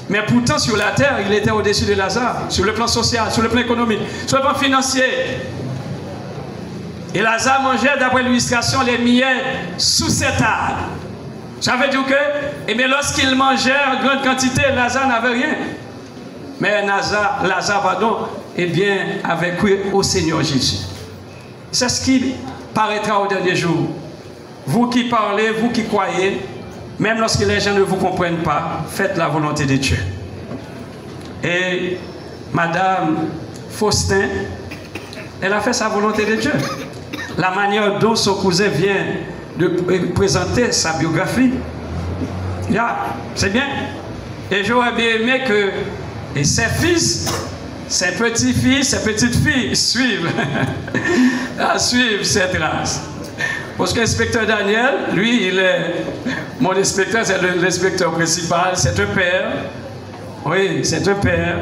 Mais pourtant, sur la terre, il était au-dessus de Lazare, sur le plan social, sur le plan économique, sur le plan financier. Et Lazare mangeait, d'après l'illustration, les miettes sous cette table. Ça veut dire que, lorsqu'il mangeait en grande quantité, Lazare n'avait rien. Mais Lazare, avait cru au Seigneur Jésus. C'est ce qui paraîtra au dernier jour. Vous qui parlez, vous qui croyez, même lorsque les gens ne vous comprennent pas, faites la volonté de Dieu. Et Madame Faustin, elle a fait sa volonté de Dieu. La manière dont son cousin vient de présenter sa biographie, c'est bien. Et j'aurais bien aimé que ses fils, ses petits-fils, ses petites-filles suivent cette race. Parce que l'inspecteur Daniel, lui, mon inspecteur, c'est l'inspecteur principal, c'est un père. Oui, c'est un père,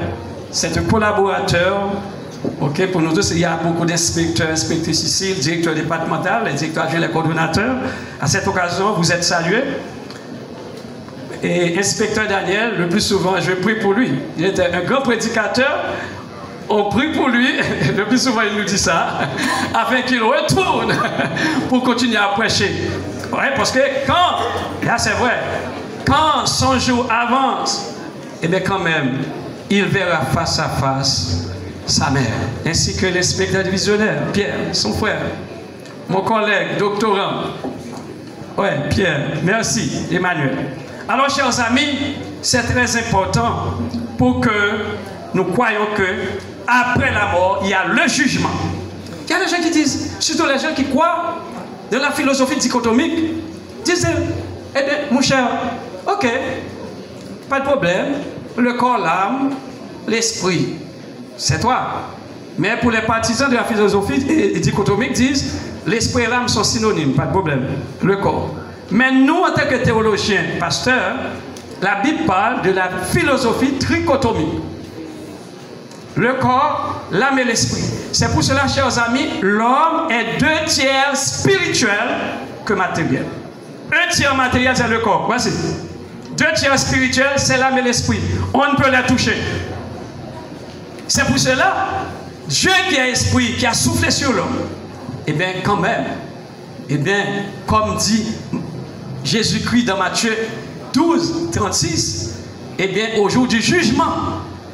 c'est un collaborateur. Ok, pour nous tous, il y a beaucoup d'inspecteurs, inspectrices ici, le directeur départemental, les directeurs adjoints, les coordonnateurs. À cette occasion, vous êtes salués. Et inspecteur Daniel, le plus souvent, je prie pour lui. Il était un grand prédicateur. On prie pour lui, le plus souvent il nous dit ça, afin qu'il retourne pour continuer à prêcher. Ouais, parce que là c'est vrai, quand son jour avance, eh bien quand même, il verra face à face sa mère, ainsi que les spectateurs visionnaires, Pierre, son frère, mon collègue, doctorant. Ouais, Pierre, merci, Emmanuel. Alors, chers amis, c'est très important pour que nous croyons que après la mort, il y a le jugement. Il y a des gens qui disent, surtout les gens qui croient dans la philosophie dichotomique, disent, eh bien, mon cher, ok, pas de problème, le corps, l'âme, l'esprit, c'est toi. Mais pour les partisans de la philosophie dichotomique disent, l'esprit et l'âme sont synonymes, pas de problème, le corps. Mais nous, en tant que théologiens, pasteurs, la Bible parle de la philosophie trichotomique. Le corps, l'âme et l'esprit. C'est pour cela, chers amis, l'homme est 2/3 spirituel que matériel. 1/3 matériel, c'est le corps. Voici. 2/3 spirituel, c'est l'âme et l'esprit. On ne peut les toucher. C'est pour cela, Dieu qui est esprit, qui a soufflé sur l'homme, eh bien, quand même, eh bien, comme dit Jésus-Christ dans Matthieu 12, 36, eh bien, au jour du jugement,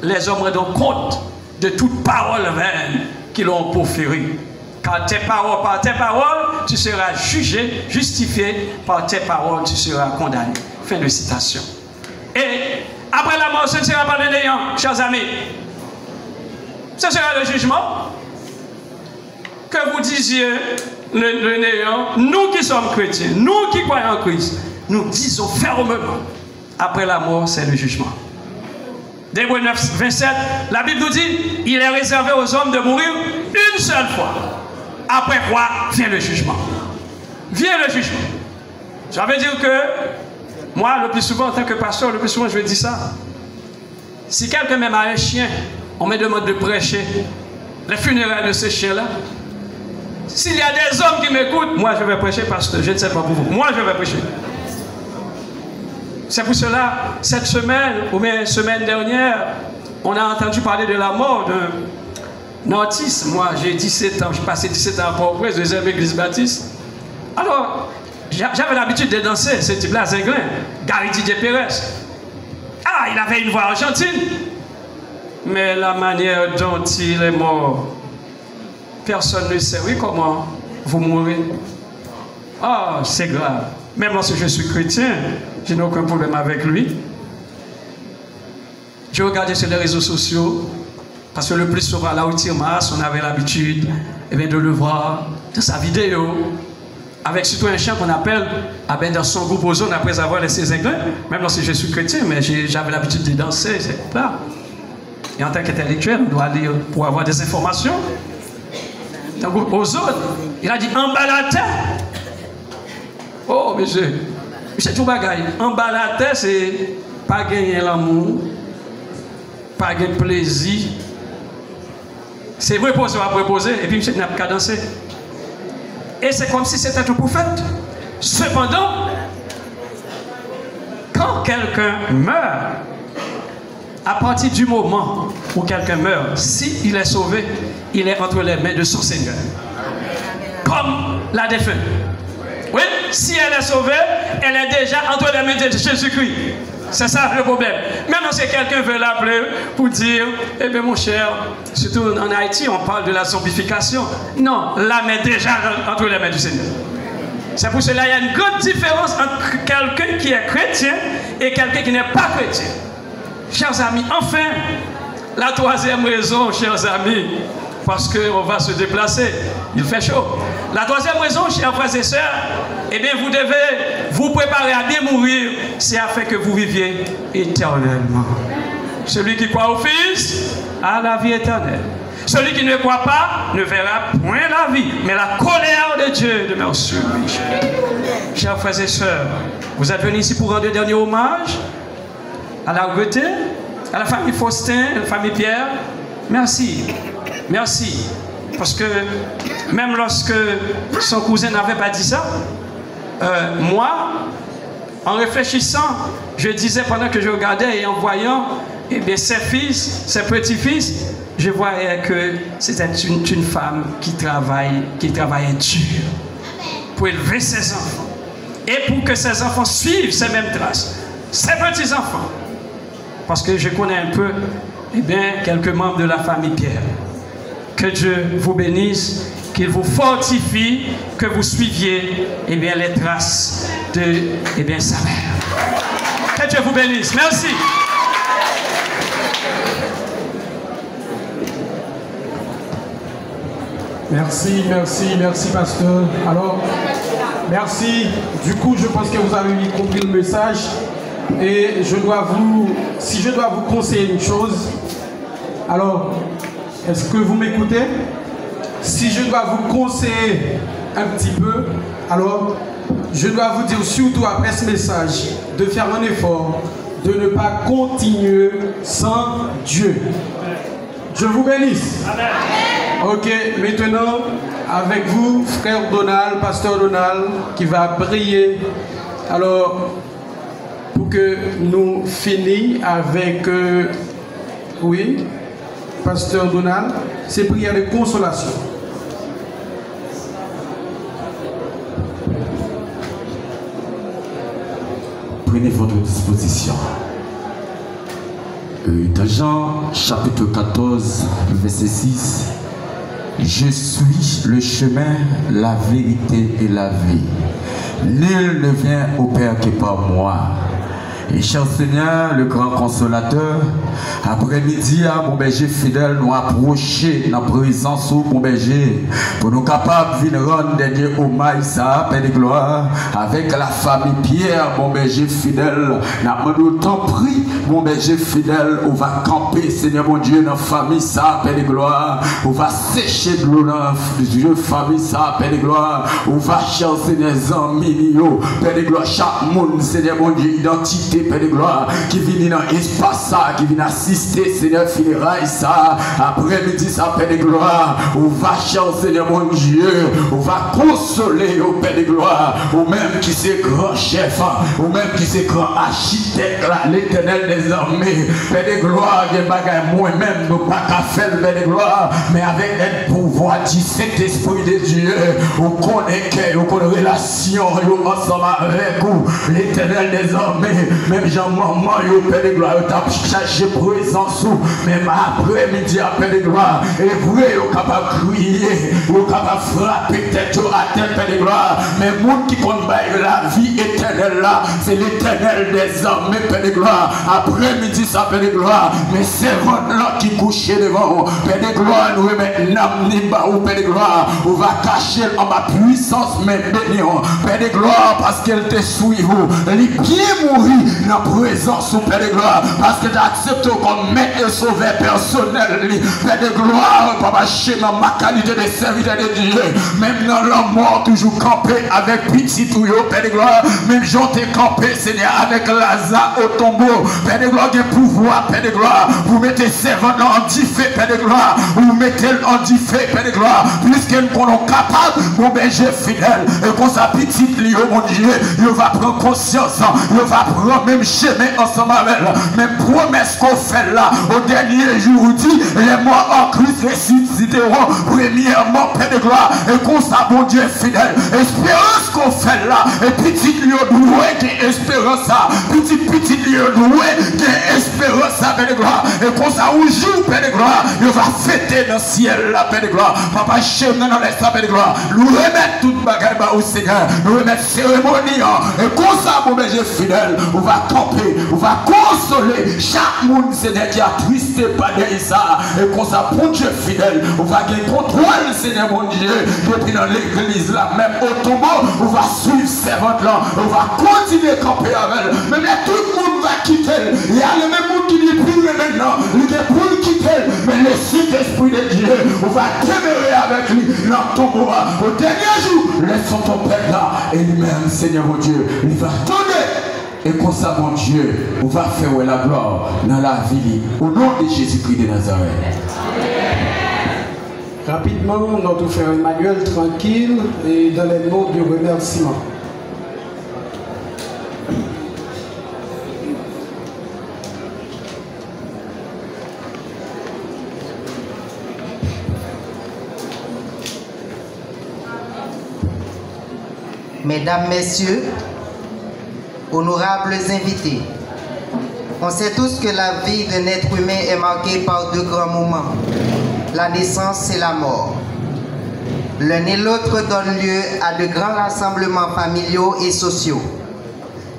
les hommes rendront compte de toute parole vaine qu'ils ont proférée. Car par tes paroles, tu seras jugé, justifié, par tes paroles, tu seras condamné. Fin de citation. Et après la mort, ce ne sera pas le néant, chers amis. Ce sera le jugement. Que vous disiez le néant, nous qui sommes chrétiens, nous qui croyons en Christ, nous disons fermement, après la mort, c'est le jugement. Hébreux 9, 27, la Bible nous dit, il est réservé aux hommes de mourir une seule fois. Après quoi vient le jugement. Vient le jugement. Ça veut dire que, moi, le plus souvent, en tant que pasteur, le plus souvent, je dis ça. Si quelqu'un m'aime à un chien, on me demande de prêcher les funérailles de ce chien-là. S'il y a des hommes qui m'écoutent, moi je vais prêcher parce que je ne sais pas pour vous. Moi je vais prêcher. C'est pour cela, cette semaine, ou bien semaine dernière, on a entendu parler de la mort d'un artiste. Moi j'ai 17 ans, j'ai passé 17 ans à Port-au-Prince, deuxième église baptiste. Alors, j'avais l'habitude de danser, ce type-là, Zinglin, Gary Didier Pérez. Ah, il avait une voix argentine. Mais la manière dont il est mort, personne ne sait, oui, comment vous mourrez. Ah, c'est grave. Même lorsque je suis chrétien, je n'ai aucun problème avec lui. Je regardais sur les réseaux sociaux, parce que le plus souvent, là où il Mas, on avait l'habitude de le voir dans sa vidéo, avec surtout un chant qu'on appelle dans son groupe Ozone après avoir laissé Zinglin. Même lorsque je suis chrétien, mais j'avais l'habitude de danser, c'est là. Et en tant qu'intellectuel, on doit lire pour avoir des informations. Dans le groupe Ozone, il a dit en bas la terre. Oh, monsieur tout bagaille. En bas la terre, c'est pas gagner l'amour, pas gagner plaisir. C'est vrai pour ça, on va proposer, et puis monsieur n'a pas qu'à danser. Et c'est comme si c'était un prophète. Cependant, quand quelqu'un meurt, à partir du moment où quelqu'un meurt, s'il est sauvé, il est entre les mains de son Seigneur. Comme la défunte. Oui, si elle est sauvée, elle est déjà entre les mains de Jésus-Christ. C'est ça le problème. Maintenant, si quelqu'un veut l'appeler pour dire, eh bien mon cher, surtout en Haïti, on parle de la zombification. Non, l'âme est déjà entre les mains du Seigneur. C'est pour cela qu'il y a une grande différence entre quelqu'un qui est chrétien et quelqu'un qui n'est pas chrétien. Chers amis, enfin, la troisième raison, chers amis, parce qu'on va se déplacer, il fait chaud. La troisième raison, chers frères et sœurs, eh bien, vous devez vous préparer à bien mourir, c'est afin que vous viviez éternellement. Celui qui croit au Fils a la vie éternelle. Celui qui ne croit pas ne verra point la vie, mais la colère de Dieu demeure sur lui. Chers frères et sœurs, vous êtes venus ici pour rendre le dernier hommage à la regrettée, à la famille Faustin, à la famille Pierre. Merci. Merci. Parce que même lorsque son cousin n'avait pas dit ça, moi, en réfléchissant, je disais pendant que je regardais et en voyant ses fils, ses petits-fils, je voyais que c'était une femme qui travaillait dur pour élever ses enfants. Et pour que ses enfants suivent ces mêmes traces. ses petits-enfants. Parce que je connais un peu, eh bien, quelques membres de la famille Pierre. Que Dieu vous bénisse, qu'il vous fortifie, que vous suiviez, eh bien, les traces de, eh bien, sa mère. Que Dieu vous bénisse. Merci. Merci, pasteur. Alors, merci. Du coup, je pense que vous avez compris le message. Et si je dois vous conseiller une chose, alors, est-ce que vous m'écoutez? Si je dois vous conseiller un petit peu, alors, je dois vous dire surtout après ce message, de faire un effort, de ne pas continuer sans Dieu. Dieu vous bénisse. Amen. Ok, maintenant, avec vous, frère Donald, pasteur Donald, qui va prier. Alors, pour que nous finissions avec, oui, pasteur Donald, c'est prière de consolation. Prenez votre disposition. Dans Jean chapitre 14, verset 6, je suis le chemin, la vérité et la vie. Nul ne vient au Père que par moi. Et cher Seigneur, le grand consolateur, après-midi, mon berger fidèle, nous approcher dans la présence de mon berger, pour nous capables de rendre dernier hommage, ça, Père de gloire, avec la famille Pierre, mon berger fidèle. Nous t'en prie, mon berger fidèle, on va camper, Seigneur mon Dieu, dans la famille, ça, Père de gloire. On va sécher de l'eau dans Dieu, famille, ça, Père de gloire. On va chercher des amis, Père de gloire, chaque monde, Seigneur mon Dieu, identité. Père de gloire, qui vient dans l'espace, qui vient assister, Seigneur, funérailles, ça, après-midi, ça, Père de gloire, on va chercher, Seigneur, mon Dieu, on va consoler, au Père de gloire, ou même qui c'est grand chef, ou même qui c'est grand architecte, l'éternel des armées, Père de gloire, il y a des bagages, moi-même, nous pas qu'à faire, Père de gloire, mais avec un pouvoir du Saint-Esprit de Dieu, on connaît que, on connaît relation, ensemble avec vous, l'éternel des armées. Même Jean-Maman, Père de gloire, tu as cherché présence, même après-midi, Père de gloire, et vrai, tu es capable de crier, tu es capable de frapper tête à tête, Père de gloire, mais le monde qui compte la vie éternelle là, c'est l'éternel des armées, Père de gloire, après-midi, ça, Père de gloire, mais c'est là qui couche devant, Père de gloire, nous remettons Namniba ou Père de gloire, on va cacher en ma puissance, mais bénir, Père de gloire, parce qu'elle te suit, les pieds mourir dans la présence au Père de gloire, parce que j'accepte comme maître et sauveur personnel, Père de gloire, pas marcher dans ma qualité de serviteur de Dieu, même dans la mort, toujours campé avec petit tout, Père de gloire, même j'en t'ai campé, Seigneur, avec Lazare au tombeau, Père de gloire, il y a pouvoir, Père de gloire, vous mettez servant en diffé, Père de gloire, vous mettez en diffé, Père de gloire, puisque nous sommes capables, mon berger fidèle, et qu'on s'appelle petit lieu, mon Dieu, il va prendre conscience, il va prendre même chemin ensemble avec elle. Même promesse qu'on fait là, au dernier jour, on dit, les morts en Christ ressusciteront, premièrement, Père de gloire, et qu'on s'appelle, mon Dieu fidèle, espérance qu'on fait là, et petit lieu doué, qui espérance ça, petit lieu doué, qui espérance ça, Père de gloire, et qu'on s'appelle, jour, Père de gloire, il va fêter dans le ciel là, Père de gloire, papa, chemin dans l'espace, Père de gloire, nous remettre toute bagaille au Seigneur, nous remettre cérémonie, et qu'on s'appelle, mon berger fidèle, on va camper, on va consoler chaque monde, Seigneur, qui a twisté par ça, et qu'on s'appelle, mon Dieu fidèle, on va gagner contrôle, Seigneur, mon Dieu, depuis dans l'église là, même au tombeau, on va suivre servante là, on va continuer à camper avec elle, mais tout le monde va quitter, il y a le même monde qui dit plus maintenant, il est pour le quitter, mais le Saint-Esprit de Dieu, on va demeurer avec lui dans le tombeau, au dernier jour, laissons ton Père là, et lui-même, Seigneur, mon Dieu, il va donner. Et comme ça, mon Dieu, on va faire la gloire dans la vie, au nom de Jésus-Christ de Nazareth. Rapidement, notre frère Emmanuel, tranquille, et dans les mots de remerciement. Mesdames, Messieurs, honorables invités, On sait tous que la vie d'un être humain est marquée par deux grands moments, la naissance et la mort. L'un et l'autre donnent lieu à de grands rassemblements familiaux et sociaux.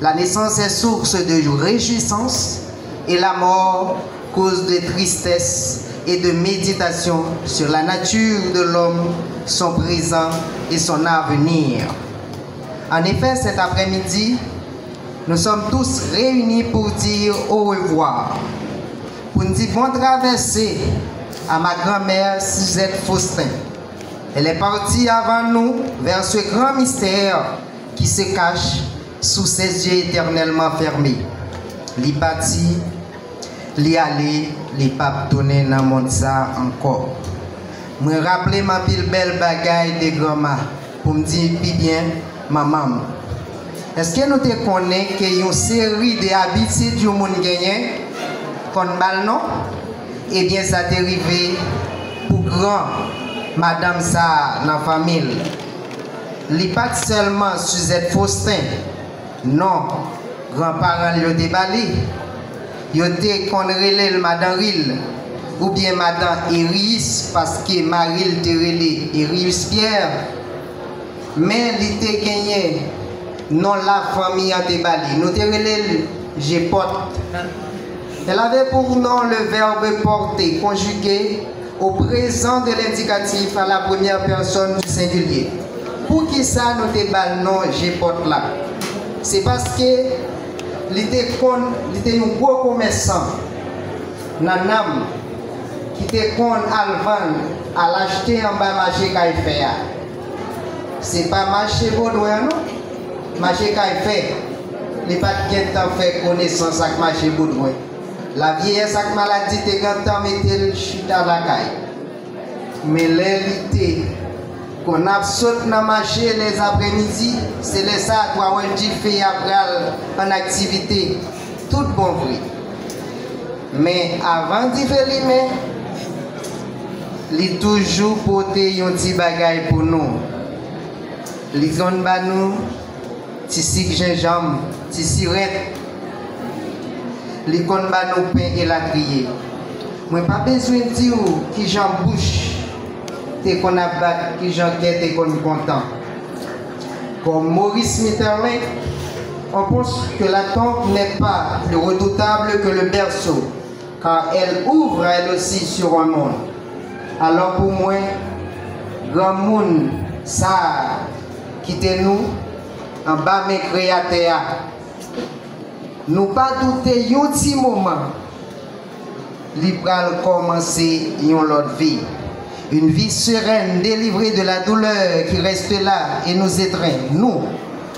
La naissance est source de réjouissance et la mort cause de tristesse et de méditation sur la nature de l'homme, son présent et son avenir. En effet, cet après-midi, nous sommes tous réunis pour dire au revoir, pour nous dire bon traversée à ma grand-mère Suzette Faustin. Elle est partie avant nous vers ce grand mystère qui se cache sous ses yeux éternellement fermés. Li parti, li allé, li pas donné dans le monde ça encore. Me rappeler ma pile belle bagaille de grand-mère pour me dire puis bien maman. Est-ce que nous te connaissons qu'il y a une série d'habitudes du monde gagné qu'on bal non? Eh bien ça t'est arrivé pour grand madame ça dans la famille. Li pas seulement Suzette Faustin. Non, grands-parents l'ont déballé. Ils ont été conrélé le madame Ril ou bien madame Iris parce que Marie te relé Iris Pierre. Mais il te gagné non la famille a déballé. Nous te relé Gépote. Elle avait pour nom le verbe porter conjugué au présent de l'indicatif à la première personne du singulier. Pour qui ça nous te bal non Gépote là? C'est parce que il était un gros commerçant nanam qui était con à vendre à l'acheter en bas marché qu'il fait. C'est pas marché Baudouin non, marché qu'il fait. Il n'est pas de temps fait connaissance avec marché Baudouin. La vieillesse avec maladie te quand mettait le chute à la caille. Mais l'élité qu'on a sauté dans le marché les après-midi, c'est les ça qu'on a fait après en activité. Tout bon vrai. Mais avant d'y faire les mains, il a toujours porté un petit bagage pour nous. Les ont nous, petit gingembre, petit sirette. Les ont nous pain et la criée. Moi, pas besoin de dire qui j'en bouche. Et qu'on a battu, qui j'enquête et qu'on est content. Comme Maurice Mitterrand, on pense que la tombe n'est pas plus redoutable que le berceau, car elle ouvre elle aussi sur un monde. Alors pour moi, grand monde, ça, quittez-nous, en bas mes créateurs. Nous pas douter un petit moment, l'ibral commencer une autre vie. Une vie sereine, délivrée de la douleur qui reste là et nous étreint, nous.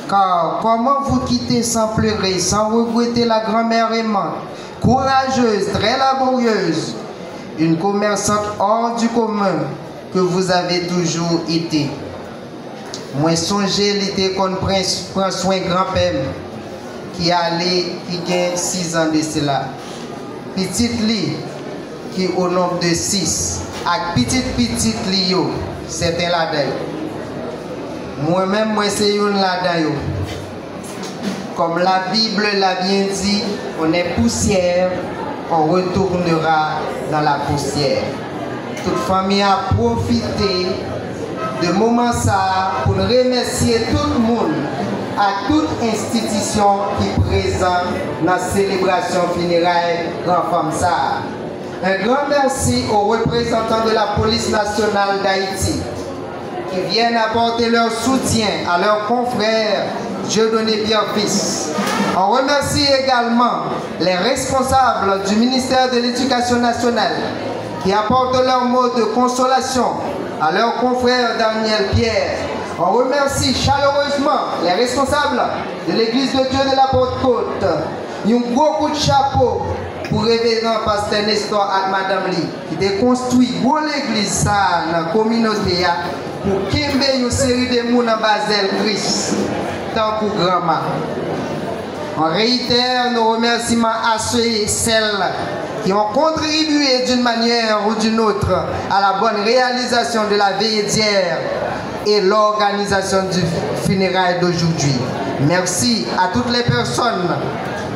Car comment vous quitter sans pleurer, sans regretter la grand-mère aimante, courageuse, très laborieuse, une commerçante hors du commun que vous avez toujours été. Moi, songez l'été qu'on prend soin grand-père qui allait, qui a 6 ans de cela. Petite lit qui au nombre de 6. Avec petite Lio, c'était là-dedans. Moi-même, moi c'est une là-dedans. Comme la Bible l'a bien dit, on est poussière, on retournera dans la poussière. Toute famille a profité de moment ça pour remercier tout le monde, à toute institution qui est présente dans la célébration funéraire Grand Femme ça. Un grand merci aux représentants de la police nationale d'Haïti qui viennent apporter leur soutien à leurs confrères Dieudonné Pierre-Fils. On remercie également les responsables du ministère de l'Éducation nationale qui apportent leur mot de consolation à leurs confrères Daniel Pierre. On remercie chaleureusement les responsables de l'église de Dieu de la Porte-Côte. Un gros coup de chapeau pour révérend pasteur Nestor et madame Li qui a construit l'église dans la communauté pour qu'il y ait une série de gens dans Basel Christ tant pour grand-mère. On réitère nos remerciements à ceux et celles qui ont contribué d'une manière ou d'une autre à la bonne réalisation de la veille d'hier et l'organisation du funérail d'aujourd'hui. Merci à toutes les personnes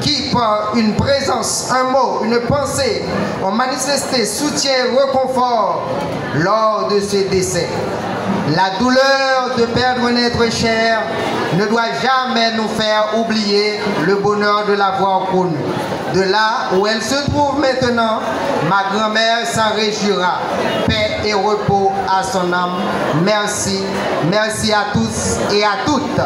qui, par une présence, un mot, une pensée, ont manifesté soutien et réconfort lors de ce décès. La douleur de perdre un être cher ne doit jamais nous faire oublier le bonheur de l'avoir connu. De là où elle se trouve maintenant, ma grand-mère s'en réjouira. Paix et repos à son âme. Merci. Merci à tous et à toutes.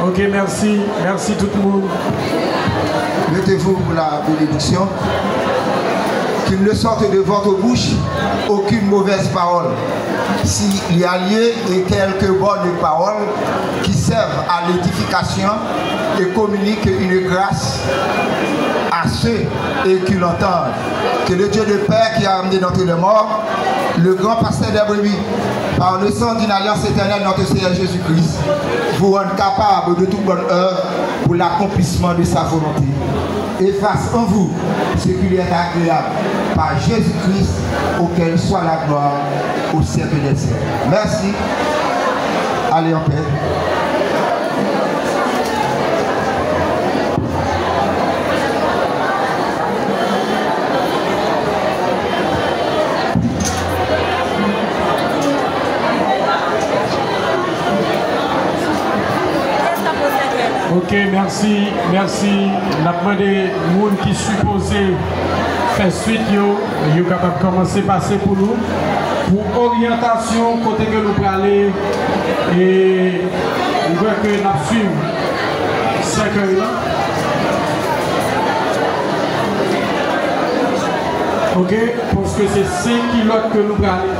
Ok, merci. Merci tout le monde. Mettez-vous pour la bénédiction. Qu'il ne sorte de votre bouche aucune mauvaise parole. S'il y a lieu et quelques bonnes paroles qui servent à l'édification et communiquent une grâce à ceux qui l'entendent. Que le Dieu de Père qui a amené notre les morts, le grand pasteur des brebis, par le sang d'une alliance éternelle, notre Seigneur Jésus-Christ, vous rende capable de toute bonne œuvre pour l'accomplissement de sa volonté. Et fasse en vous ce qui lui est agréable par Jésus-Christ, auquel soit la gloire au siècle des siècles. Merci. Allez en paix. Ok, merci. N'a pas des gens qui supposés faire suite, yo capable de commencer à passer pour nous. Pour orientation, côté que nous pouvons aller, et nous voyons que nous suivons 5 heures là. Ok, parce que c'est 5 km que nous pouvons aller.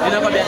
Ini apa dia?